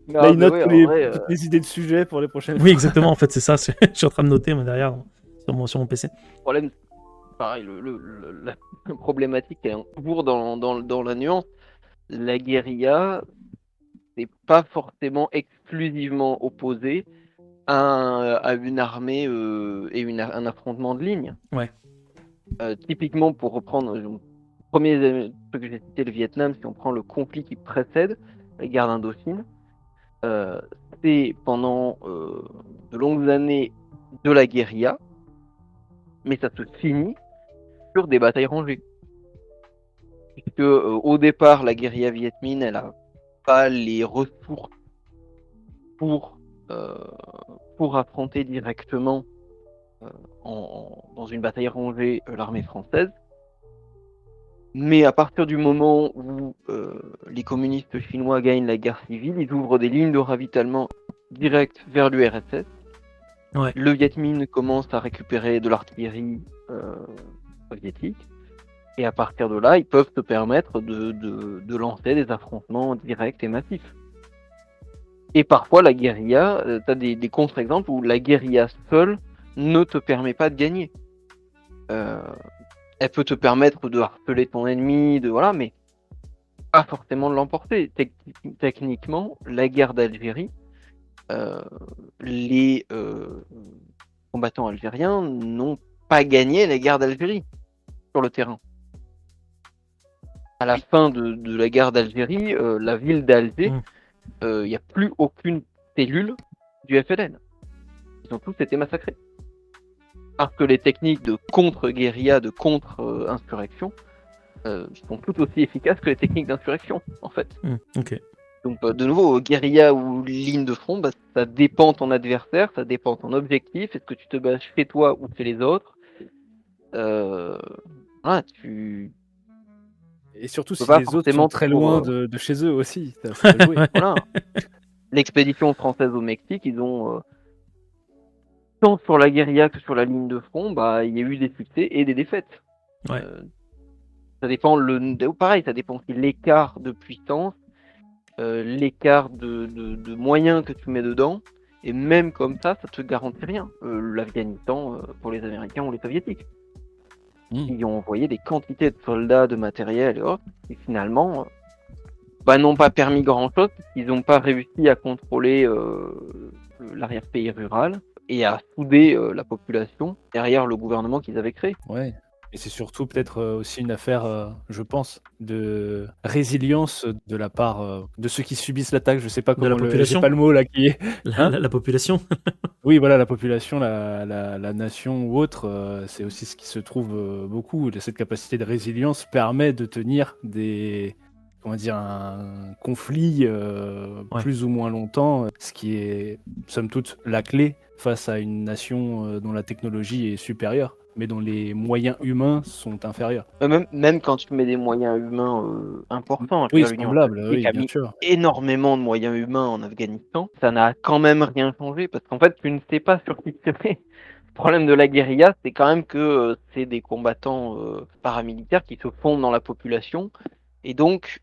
Non,
Là, il
mais
note
ouais,
tous
en vrai,
toutes les idées de sujets pour les prochaines
Oui, exactement, en fait, c'est ça. Je suis en train de noter, moi, derrière, sur mon PC.
le problème, pareil, la problématique est toujours dans la nuance. La guérilla, c'est pas forcément exclusivement opposé à une armée et un affrontement de ligne.
Ouais.
Typiquement, pour reprendre le premier truc que j'ai cité, le Vietnam, si on prend le conflit qui précède la guerre d'Indochine, c'est pendant de longues années de la guérilla, mais ça se finit sur des batailles rangées. Puisque au départ, la guérilla Viet Minh, elle a pas les ressources pour affronter directement dans une bataille rangée l'armée française. Mais à partir du moment où les communistes chinois gagnent la guerre civile, ils ouvrent des lignes de ravitaillement directes vers l'URSS.
Ouais.
Le Viet Minh commence à récupérer de l'artillerie soviétique. Et à partir de là, ils peuvent se permettre de lancer des affrontements directs et massifs. Et parfois, la guérilla, tu as des contre-exemples où la guérilla seule ne te permet pas de gagner. Elle peut te permettre de harceler ton ennemi, mais pas forcément de l'emporter. Techniquement, la guerre d'Algérie, les combattants algériens n'ont pas gagné la guerre d'Algérie sur le terrain. À la fin de la guerre d'Algérie, la ville d'Alger, il n'y a plus aucune cellule du FLN. Ils ont tous été massacrés. Parce que les techniques de contre-guérilla, de contre-insurrection, sont tout aussi efficaces que les techniques d'insurrection, en fait.
Ok.
Donc, de nouveau, guérilla ou ligne de front, ça dépend de ton adversaire, ça dépend de ton objectif. Est-ce que tu te bats chez toi ou chez les autres?
Et surtout si
pas
les autres
forcément
sont très
pour,
loin de chez eux aussi. Ça peut jouer.
Voilà. L'expédition française au Mexique, ils ont tant sur la guérilla que sur la ligne de front, il y a eu des succès et des défaites.
Ouais.
Ça dépend pareil, ça dépend aussi l'écart de puissance, l'écart de moyens que tu mets dedans, et même comme ça te garantit rien. L'Afghanistan pour les Américains ou les Soviétiques. Ils ont envoyé des quantités de soldats, de matériel et autres, et finalement n'ont pas permis grand-chose, ils n'ont pas réussi à contrôler l'arrière-pays rural et à souder la population derrière le gouvernement qu'ils avaient créé.
Ouais. Et c'est surtout peut-être aussi une affaire, je pense, de résilience de la part de ceux qui subissent l'attaque. Je sais pas comment
la population.
j'ai pas le mot là qui est.
La population.
Oui, voilà, la population, la nation ou autre, c'est aussi ce qui se trouve beaucoup. Cette capacité de résilience permet de tenir un conflit plus ou moins longtemps, ce qui est, somme toute, la clé face à une nation dont la technologie est supérieure, mais dont les moyens humains sont inférieurs.
Même quand tu mets des moyens humains importants,
Oui,
l'Union
semblable,
soviétique
oui,
a
bien
mis
sûr.
énormément de moyens humains en Afghanistan, ça n'a quand même rien changé, parce qu'en fait, tu ne sais pas sur qui tirer. Le problème de la guérilla, c'est quand même que c'est des combattants paramilitaires qui se fondent dans la population, et donc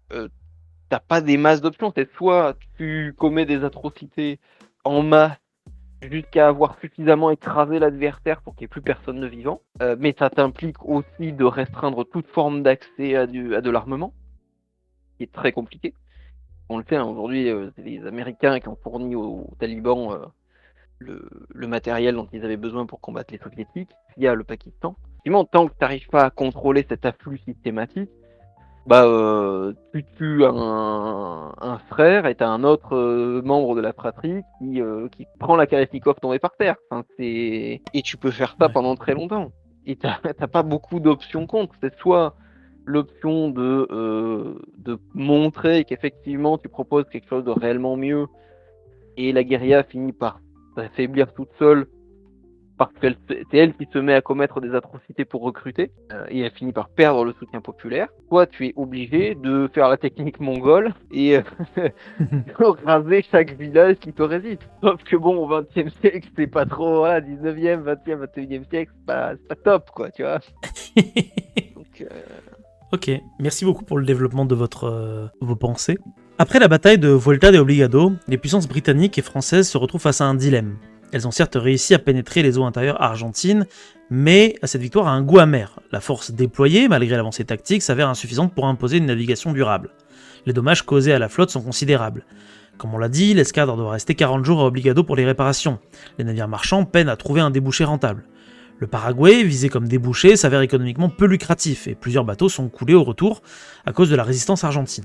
t'as pas des masses d'options. C'est soit tu commets des atrocités en masse jusqu'à avoir suffisamment écrasé l'adversaire pour qu'il n'y ait plus personne de vivant, mais ça t'implique aussi de restreindre toute forme d'accès à de l'armement, qui est très compliqué. On le sait, hein, aujourd'hui, c'est les Américains qui ont fourni aux talibans le matériel dont ils avaient besoin pour combattre les soviétiques, via le Pakistan. Effectivement, tant que tu n'arrives pas à contrôler cet afflux systématique, tu tues un frère et tu as un autre membre de la fratrie qui prend la Kalachnikov tombée par terre. Enfin, et tu peux faire ça pendant très longtemps. Et t'as pas beaucoup d'options contre. C'est soit l'option de montrer qu'effectivement tu proposes quelque chose de réellement mieux et la guérilla finit par s'affaiblir toute seule parce que c'est elle qui se met à commettre des atrocités pour recruter et elle finit par perdre le soutien populaire. Soit tu es obligé de faire la technique mongole et raser chaque village qui te résiste. Sauf que bon, au XXe siècle, c'est pas trop, voilà, 19e, 20e, 21e siècle, c'est pas top, quoi, tu vois. Donc,
Ok, merci beaucoup pour le développement de vos pensées. Après la bataille de Vuelta de Obligado, les puissances britanniques et françaises se retrouvent face à un dilemme. Elles ont certes réussi à pénétrer les eaux intérieures argentines, mais cette victoire a un goût amer. La force déployée, malgré l'avancée tactique, s'avère insuffisante pour imposer une navigation durable. Les dommages causés à la flotte sont considérables. Comme on l'a dit, l'escadre doit rester 40 jours à Obligado pour les réparations. Les navires marchands peinent à trouver un débouché rentable. Le Paraguay, visé comme débouché, s'avère économiquement peu lucratif et plusieurs bateaux sont coulés au retour à cause de la résistance argentine.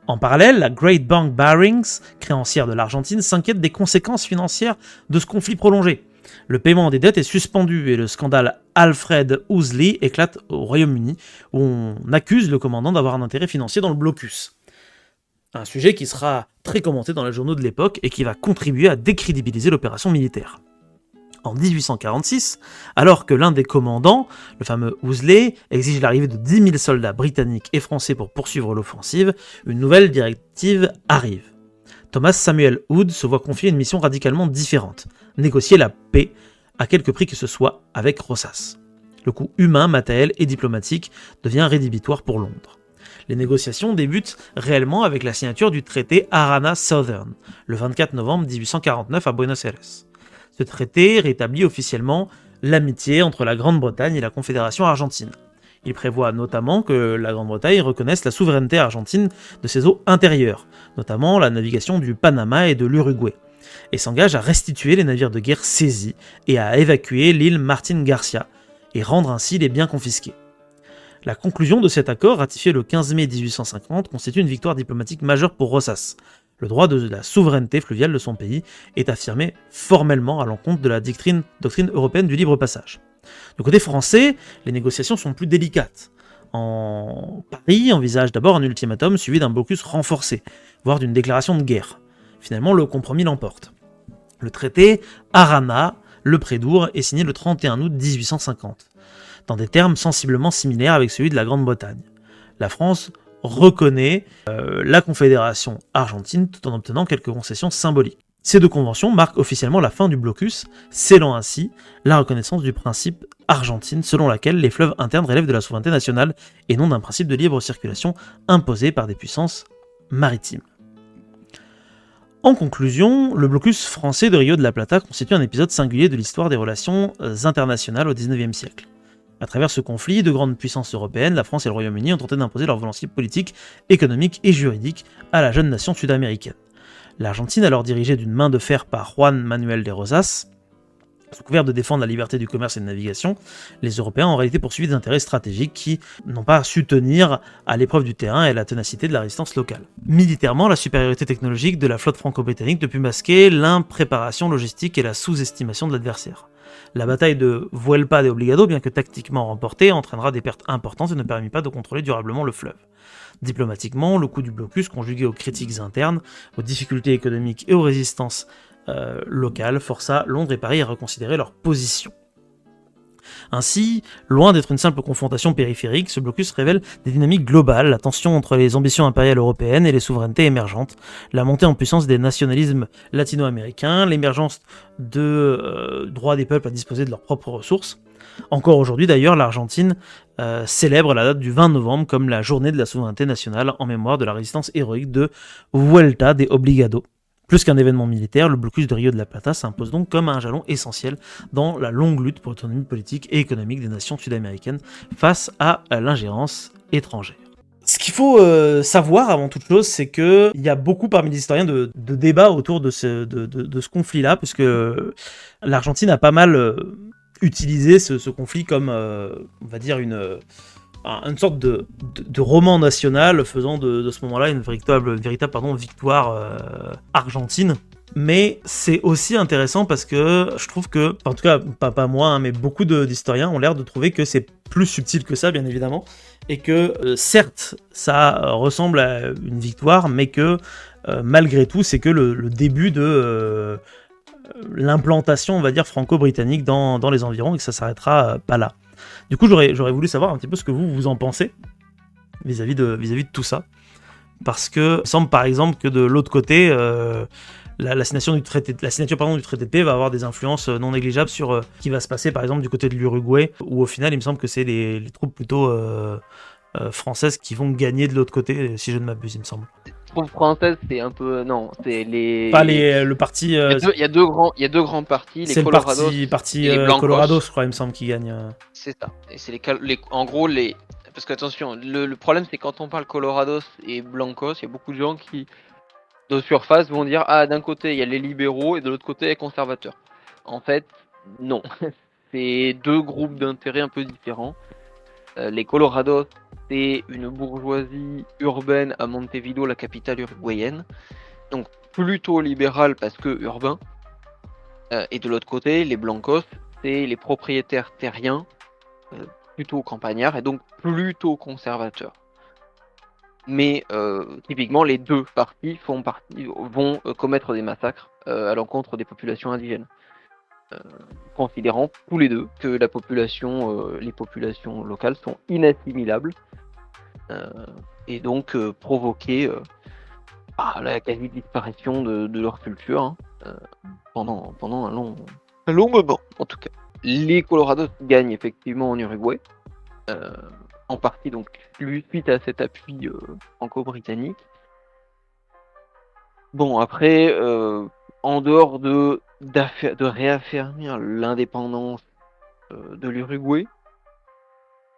En parallèle, la Great Bank Barings, créancière de l'Argentine, s'inquiète des conséquences financières de ce conflit prolongé. Le paiement des dettes est suspendu et le scandale Alfred Ousley éclate au Royaume-Uni, où on accuse le commandant d'avoir un intérêt financier dans le blocus. Un sujet qui sera très commenté dans les journaux de l'époque et qui va contribuer à décrédibiliser l'opération militaire. En 1846, alors que l'un des commandants, le fameux Ousley, exige l'arrivée de 10 000 soldats britanniques et français pour poursuivre l'offensive, une nouvelle directive arrive. Thomas Samuel Hood se voit confier une mission radicalement différente, négocier la paix, à quelque prix que ce soit, avec Rosas. Le coût humain, matériel et diplomatique devient rédhibitoire pour Londres. Les négociations débutent réellement avec la signature du traité Arana Southern, le 24 novembre 1849 à Buenos Aires. Ce traité rétablit officiellement l'amitié entre la Grande-Bretagne et la Confédération argentine. Il prévoit notamment que la Grande-Bretagne reconnaisse la souveraineté argentine de ses eaux intérieures, notamment la navigation du Panama et de l'Uruguay, et s'engage à restituer les navires de guerre saisis et à évacuer l'île Martin Garcia, et rendre ainsi les biens confisqués. La conclusion de cet accord, ratifié le 15 mai 1850, constitue une victoire diplomatique majeure pour Rosas. Le droit de la souveraineté fluviale de son pays est affirmé formellement à l'encontre de la doctrine européenne du libre passage. Du côté français, les négociations sont plus délicates. Paris envisage d'abord un ultimatum suivi d'un blocus renforcé, voire d'une déclaration de guerre. Finalement, le compromis l'emporte. Le traité Arana, le Prédour, est signé le 31 août 1850, dans des termes sensiblement similaires avec celui de la Grande-Bretagne. La France reconnaît la Confédération argentine tout en obtenant quelques concessions symboliques. Ces deux conventions marquent officiellement la fin du blocus, scellant ainsi la reconnaissance du principe argentine selon laquelle les fleuves internes relèvent de la souveraineté nationale et non d'un principe de libre circulation imposé par des puissances maritimes. En conclusion, le blocus français de Rio de la Plata constitue un épisode singulier de l'histoire des relations internationales au XIXe siècle. À travers ce conflit, deux grandes puissances européennes, la France et le Royaume-Uni, ont tenté d'imposer leur volonté politique, économique et juridique à la jeune nation sud-américaine. L'Argentine, alors dirigée d'une main de fer par Juan Manuel de Rosas, sous couvert de défendre la liberté du commerce et de navigation, les Européens ont en réalité poursuivi des intérêts stratégiques qui n'ont pas su tenir à l'épreuve du terrain et à la ténacité de la résistance locale. Militairement, la supériorité technologique de la flotte franco-britannique ne put masquer l'impréparation logistique et la sous-estimation de l'adversaire. La bataille de Vuelta de Obligado, bien que tactiquement remportée, entraînera des pertes importantes et ne permit pas de contrôler durablement le fleuve. Diplomatiquement, le coût du blocus, conjugué aux critiques internes, aux difficultés économiques et aux résistances locales, força Londres et Paris à reconsidérer leur position. Ainsi, loin d'être une simple confrontation périphérique, ce blocus révèle des dynamiques globales, la tension entre les ambitions impériales européennes et les souverainetés émergentes, la montée en puissance des nationalismes latino-américains, l'émergence de droits des peuples à disposer de leurs propres ressources. Encore aujourd'hui d'ailleurs, l'Argentine célèbre la date du 20 novembre comme la journée de la souveraineté nationale en mémoire de la résistance héroïque de Vuelta de Obligado. Plus qu'un événement militaire, le blocus de Rio de la Plata s'impose donc comme un jalon essentiel dans la longue lutte pour l'autonomie politique et économique des nations sud-américaines face à l'ingérence étrangère. Ce qu'il faut savoir avant toute chose, c'est qu'il y a beaucoup parmi les historiens de débats autour de ce conflit-là, puisque l'Argentine a pas mal utilisé ce conflit comme, on va dire, une sorte de roman national, faisant de ce moment-là une véritable victoire argentine. Mais c'est aussi intéressant parce que je trouve que, en tout cas pas moi, hein, mais beaucoup d'historiens ont l'air de trouver que c'est plus subtil que ça, bien évidemment, et que certes ça ressemble à une victoire, mais que malgré tout c'est que le début de l'implantation, on va dire, franco-britannique dans les environs, et que ça s'arrêtera pas là. Du coup, j'aurais voulu savoir un petit peu ce que vous en pensez vis-à-vis de tout ça. Parce que il semble par exemple que de l'autre côté, la signature du traité de paix va avoir des influences non négligeables sur ce qui va se passer par exemple du côté de l'Uruguay, où au final il me semble que c'est les troupes plutôt françaises qui vont gagner de l'autre côté, si je ne m'abuse, il me semble.
Troupe française, c'est un peu non, c'est les.
Pas le parti.
Il y a deux grands partis, les
c'est
Colorados.
le parti
et les Blancos.
Colorado, je crois, il me semble, qui gagne.
C'est ça. Et c'est en gros les. Parce que attention, le problème c'est quand on parle Colorados et Blancos, il y a beaucoup de gens qui de surface vont dire d'un côté il y a les libéraux et de l'autre côté les conservateurs. En fait, non. C'est deux groupes d'intérêts un peu différents. Les Colorados, c'est une bourgeoisie urbaine à Montevideo, la capitale uruguayenne. Donc plutôt libéral parce que urbain. Et de l'autre côté, les Blancos, c'est les propriétaires terriens, plutôt campagnards et donc plutôt conservateurs. Mais typiquement, les deux partis vont commettre des massacres à l'encontre des populations indigènes. Considérant tous les deux que les populations locales sont inassimilables et donc provoquer la quasi-disparition de leur culture pendant un long moment en tout cas. Les Colorados gagnent effectivement en Uruguay, en partie donc suite à cet appui franco-britannique. Bon après, en dehors de réaffirmer l'indépendance de l'Uruguay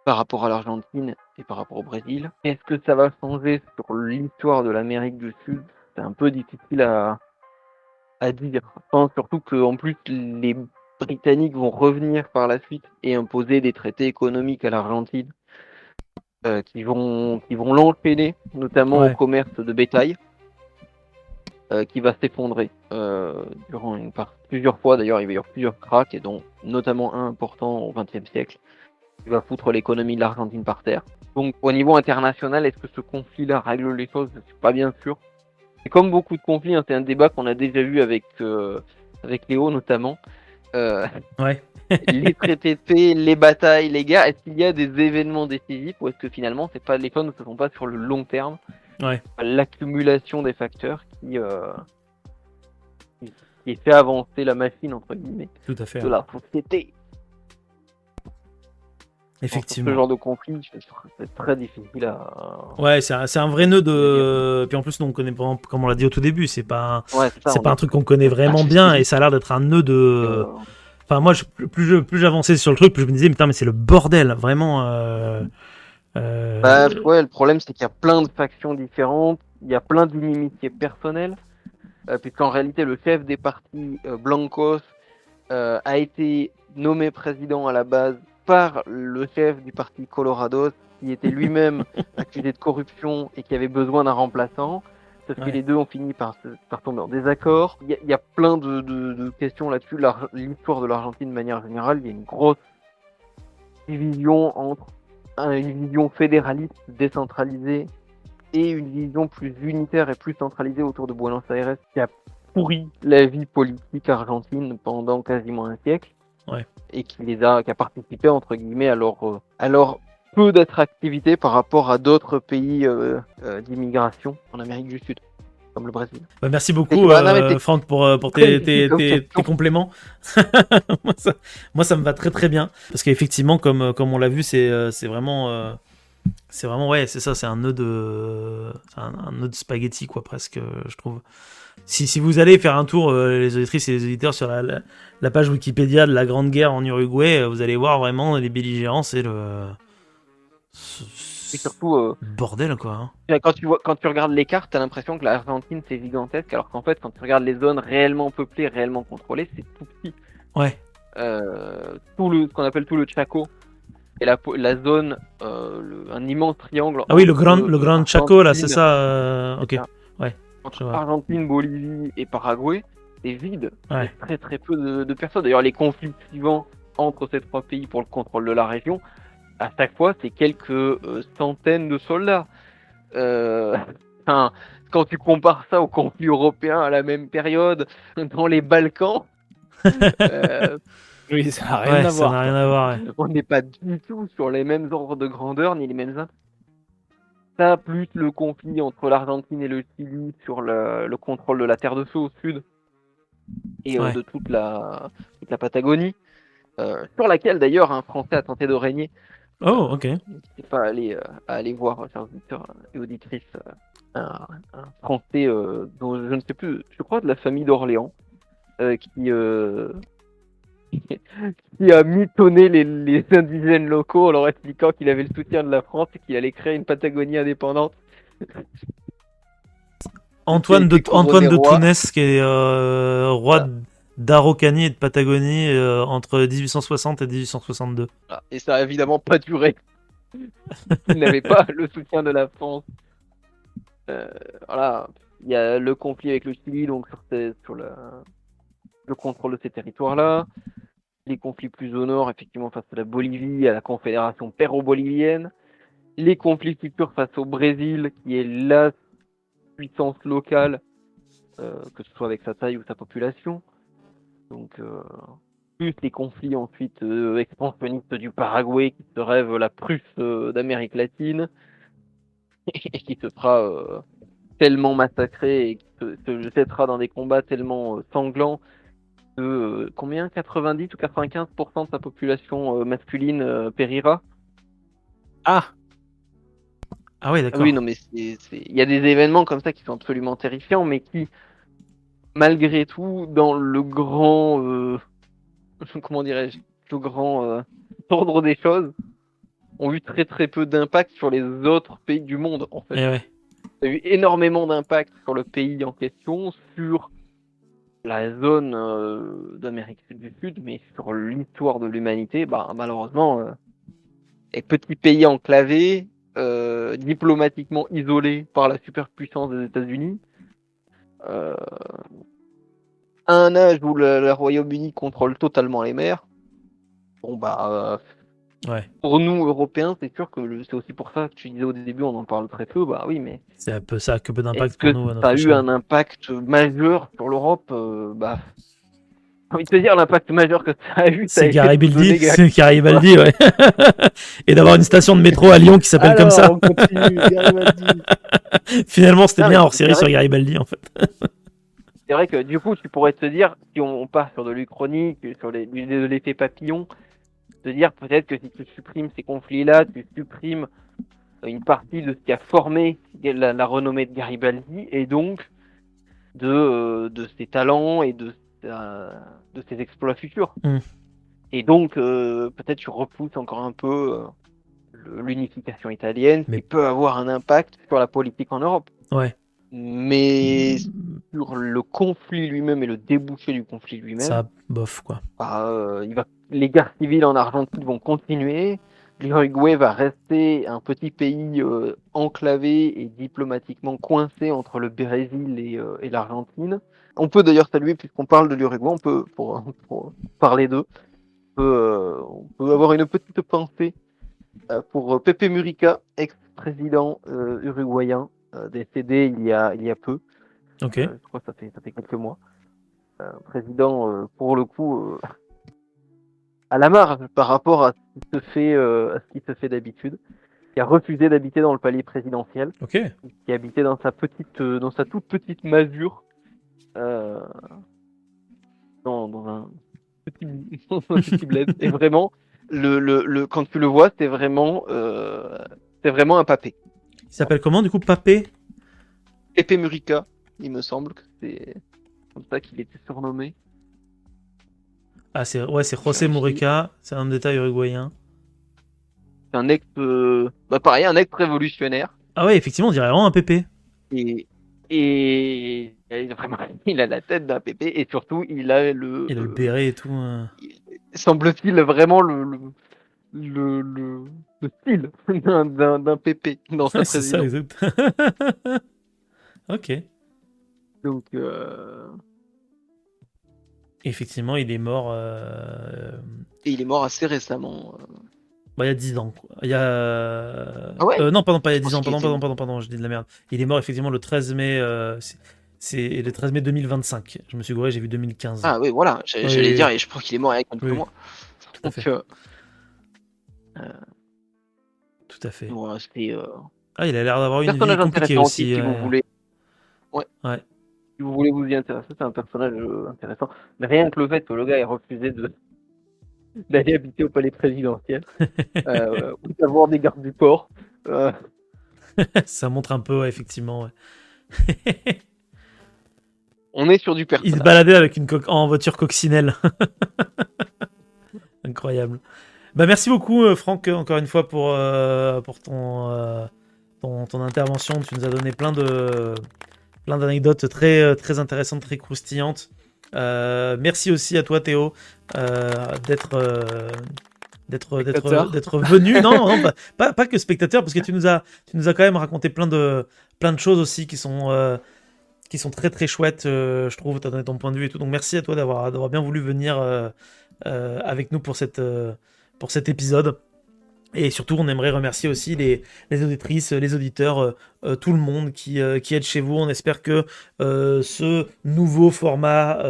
par rapport à l'Argentine et par rapport au Brésil, est-ce que ça va changer sur l'histoire de l'Amérique du Sud? C'est un peu difficile à dire. Je pense surtout qu'en plus les Britanniques vont revenir par la suite et imposer des traités économiques à l'Argentine qui vont l'enchaîner, notamment au commerce de bétail. Qui va s'effondrer durant plusieurs fois. D'ailleurs, il va y avoir plusieurs cracks, et dont notamment un important au XXe siècle, qui va foutre l'économie de l'Argentine par terre. Donc, au niveau international, est-ce que ce conflit-là règle les choses? Je suis pas bien sûr. Et comme beaucoup de conflits, c'est un débat qu'on a déjà vu avec Léo notamment. Les traités de paix, les batailles, les guerres. Est-ce qu'il y a des événements décisifs ou est-ce que finalement, les choses ne se font pas sur le long terme? L'accumulation des facteurs qui fait avancer la machine entre guillemets
Tout à fait,
de la société.
Effectivement.
Ce genre de conflit, c'est très difficile à.
Ouais, c'est un vrai nœud de. Puis en plus, nous on connaît pas, comme on l'a dit au tout début, c'est pas un truc qu'on connaît vraiment bien, et ça a l'air d'être un nœud de. Enfin, moi, plus j'avançais sur le truc, plus je me disais, mais c'est le bordel, vraiment.
Le problème c'est qu'il y a plein de factions différentes, il y a plein d'inimitiés personnelles, puisqu'en réalité le chef des partis Blancos a été nommé président à la base par le chef du parti Colorados, qui était lui-même accusé de corruption et qui avait besoin d'un remplaçant, sauf que les deux ont fini par tomber en désaccord. Il y a plein de questions là-dessus. L'histoire de l'Argentine de manière générale, il y a une grosse division entre une vision fédéraliste, décentralisée, et une vision plus unitaire et plus centralisée autour de Buenos Aires, qui a pourri la vie politique argentine pendant quasiment un siècle.
Ouais.
Et qui a participé entre guillemets à leur peu d'attractivité par rapport à d'autres pays d'immigration en Amérique du Sud, comme le Brésil.
Bah, merci
Et
beaucoup,
tu vois, non, mais
Franck, pour
très
tes
comme question.
compléments. Moi, ça me va très très bien. Parce qu'effectivement, comme on l'a vu, c'est vraiment. C'est vraiment, ouais, c'est ça, c'est un nœud un nœud de spaghetti, quoi, presque, je trouve. Si vous allez faire un tour, les auditrices et les auditeurs, sur la page Wikipédia de la Grande Guerre en Uruguay, vous allez voir vraiment les belligérances et
Et surtout,
bordel, quoi. Hein.
quand tu regardes les cartes, t'as l'impression que l'Argentine c'est gigantesque, alors qu'en fait, quand tu regardes les zones réellement peuplées, réellement contrôlées, c'est tout petit.
Ouais.
Ce qu'on appelle tout le Chaco et la zone, un immense triangle
Ah oui, le
entre
Grand Chaco, là, c'est
Argentine,
ça.
c'est
Ok,
ça.
ouais,
Entre
je vois.
Argentine, Bolivie et Paraguay, c'est vide. Il y a
Ouais.
très très peu de personnes. D'ailleurs, les conflits suivants entre ces trois pays pour le contrôle de la région, à chaque fois, c'est quelques centaines de soldats. Enfin, quand tu compares ça au conflit européen à la même période dans les Balkans, euh,
Oui, ça n'a rien
Ouais,
à
ça
voir,
n'a
quoi.
rien à voir, ouais.
on n'est pas du tout sur les mêmes ordres de grandeur ni les mêmes intérêts. Ça, plus le conflit entre l'Argentine et le Chili sur le contrôle de la Terre de Feu au sud et
Ouais.
de toute la Patagonie, sur laquelle d'ailleurs un Français a tenté de régner.
Oh, ok.
N'hésitez pas à aller voir, chers auditeurs et auditrices, un Français dont je ne sais plus, je crois de la famille d'Orléans, qui a mitonné les indigènes locaux en leur expliquant qu'il avait le soutien de la France et qu'il allait créer une Patagonie indépendante.
Antoine
Qui a été couronné
de
roi.
Tounès, qui est roi
Voilà.
d'Araucanie et de Patagonie entre 1860 et 1862.
Voilà. Et ça a évidemment pas duré. Il n'avait pas le soutien de la France. Voilà. Il y a le conflit avec le Chili, donc sur le contrôle de ces territoires-là. Les conflits plus au nord, effectivement, face à la Bolivie, à la Confédération péro-bolivienne. Les conflits futurs face au Brésil, qui est la puissance locale, que ce soit avec sa taille ou sa population. Donc, plus les conflits ensuite expansionnistes du Paraguay, qui se rêve la Prusse d'Amérique latine, et qui se fera tellement massacrer et qui se jettera dans des combats tellement sanglants que combien 90 ou 95% de sa population masculine périra.
Ah,
Ah ouais,
Ah
d'accord.
oui, non, mais il y a des événements comme ça qui sont absolument terrifiants, mais qui, malgré tout, dans le grand, comment dirais-je, le grand ordre des choses, ont eu très très peu d'impact sur les autres pays du monde, en fait.
Et ouais.
Ça a eu énormément d'impact sur le pays en question, sur la zone d'Amérique du Sud, mais sur l'histoire de l'humanité, bah, malheureusement, les petits pays enclavés, diplomatiquement isolés par la superpuissance des États-Unis, à un âge où le Royaume-Uni contrôle totalement les mers, bon bah
Ouais.
pour nous Européens, c'est sûr que c'est aussi pour ça que tu disais au début, on en parle très peu, bah oui, mais
C'est un peu ça, que peu
est-ce
d'impact pour
que
nous à
ça
notre
a eu
échelle.
un impact majeur sur l'Europe? Bah, j'ai envie de te dire, l'impact majeur que ça a eu, ça a
C'est
été de
Garibaldi,
donner
c'est
Garibaldi, quoi.
Garibaldi, ouais. Et d'avoir une station de métro à Lyon qui s'appelle comme ça.
alors, on continue. Garibaldi.
Finalement, c'était
Non,
bien
mais
hors série sur Garibaldi, en fait.
c'est vrai que du coup, tu pourrais te dire, si on part sur de l'Uchronie, sur de l'effet papillon, te dire peut-être que si tu supprimes ces conflits-là, tu supprimes une partie de ce qui a formé la renommée de Garibaldi et donc de ses talents et de ses exploits futurs.
Mm.
Et donc, peut-être tu repousses encore un peu l'unification italienne,
Mais-
qui peut avoir un impact sur la politique en Europe.
Ouais.
Mais sur le conflit lui-même et le débouché du conflit lui-même,
Ça, bof, quoi.
bah, les guerres civiles en Argentine vont continuer. L'Uruguay va rester un petit pays enclavé et diplomatiquement coincé entre le Brésil et l'Argentine. On peut d'ailleurs saluer, puisqu'on parle de l'Uruguay, on peut, pour parler d'eux, on peut avoir une petite pensée pour Pepe Mujica, ex-président uruguayen, décédé il y a peu.
Ok.
Je crois que ça fait quelques mois. Président, pour le coup, à la marge par rapport à ce qui se fait d'habitude, qui a refusé d'habiter dans le palais présidentiel,
Ok.
qui habitait dans dans sa toute petite masure, euh, dans un petit, dans un petit bled. Et vraiment, quand tu le vois, c'est vraiment un papé.
Il s'appelle comment, du coup, Papé?
Pepe Murica, il me semble que c'est comme ça qu'il était surnommé.
Ah, c'est José Mujica, c'est un détail uruguayen.
C'est un pareil, un ex-révolutionnaire.
Ah ouais, effectivement, on dirait vraiment un Pépé.
Et vraiment, il a la tête d'un pépé et surtout il a
Il a le béret et tout.
semble-t-il vraiment le style d'un pépé dans sa
Ouais, c'est ça,
présidence.
exact. Ok.
Donc,
Effectivement, il est mort.
et il est mort assez récemment.
Bah, il y a 10 ans, quoi. Il y a.
Ah ouais?
Non, pardon, pas il y a
Je
10
pense
ans,
qu'il
pardon, je dis de la merde. Il est mort effectivement le 13 mai. C'est le 13 mai 2025. Je me suis gouré, j'ai vu 2015.
Ah oui, voilà, j'allais
Oui,
dire, et je crois qu'il est mort avec quelques
oui,
mois.
tout à
Donc,
fait. Tout à fait.
voilà, c'était
Ah, il a l'air d'avoir une vie
personnage
compliquée
intéressant
aussi.
si vous voulez. Ouais.
Ouais.
Si vous voulez vous y intéresser, c'est un personnage intéressant. Mais rien que le fait que le gars ait refusé d'aller habiter au palais présidentiel, ou d'avoir des gardes du corps.
Ça montre un peu, ouais, effectivement. Ouais.
On est sur du
Il se
personnage.
baladait avec en voiture coccinelle. Incroyable. Bah, merci beaucoup, Franck, encore une fois, pour ton intervention. Tu nous as donné plein d'anecdotes très intéressantes, très croustillantes. Merci aussi à toi, Théo, d'être venu. Non, pas que spectateur, parce que tu nous as quand même raconté plein de choses aussi qui sont très très chouettes, je trouve. Tu as donné ton point de vue et tout. Donc merci à toi d'avoir bien voulu venir avec nous pour cet épisode. Et surtout, on aimerait remercier aussi les auditrices, les auditeurs, tout le monde qui aide chez vous. On espère que ce nouveau format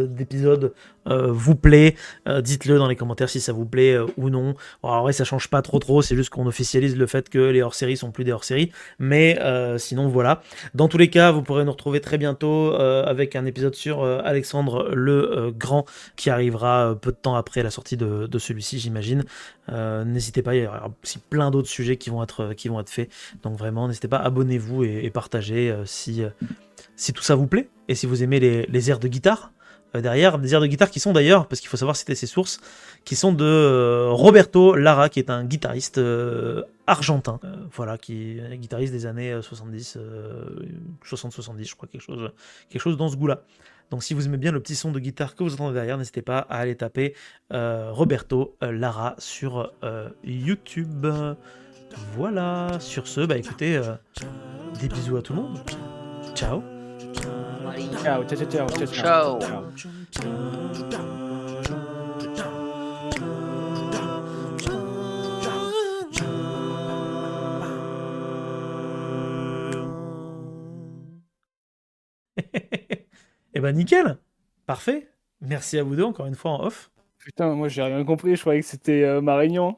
d'épisode vous plaît. Dites-le dans les commentaires si ça vous plaît ou non. Alors, ouais, ça change pas trop. C'est juste qu'on officialise le fait que les hors-séries sont plus des hors-séries. Mais sinon, voilà. Dans tous les cas, vous pourrez nous retrouver très bientôt avec un épisode sur Alexandre le Grand qui arrivera peu de temps après la sortie de celui-ci, j'imagine. N'hésitez pas, il y aura aussi plein d'autres sujets qui vont être faits. Donc vraiment, n'hésitez pas, abonnez-vous et partagez si tout ça vous plaît. Et si vous aimez les airs de guitare, derrière, des airs de guitare qui sont d'ailleurs, parce qu'il faut savoir citer ses sources, qui sont de Roberto Lara, qui est un guitariste argentin, voilà, qui est guitariste des années 70, 60-70, je crois, quelque chose dans ce goût-là. Donc si vous aimez bien le petit son de guitare que vous entendez derrière, n'hésitez pas à aller taper Roberto Lara sur YouTube. Voilà, sur ce, bah écoutez, des bisous à tout le monde. Ciao.
Ciao, ciao, ciao, ciao, ciao.
Et bah nickel, parfait. Merci à vous deux encore une fois en off.
Putain, moi j'ai rien compris, je croyais que c'était ma réunion.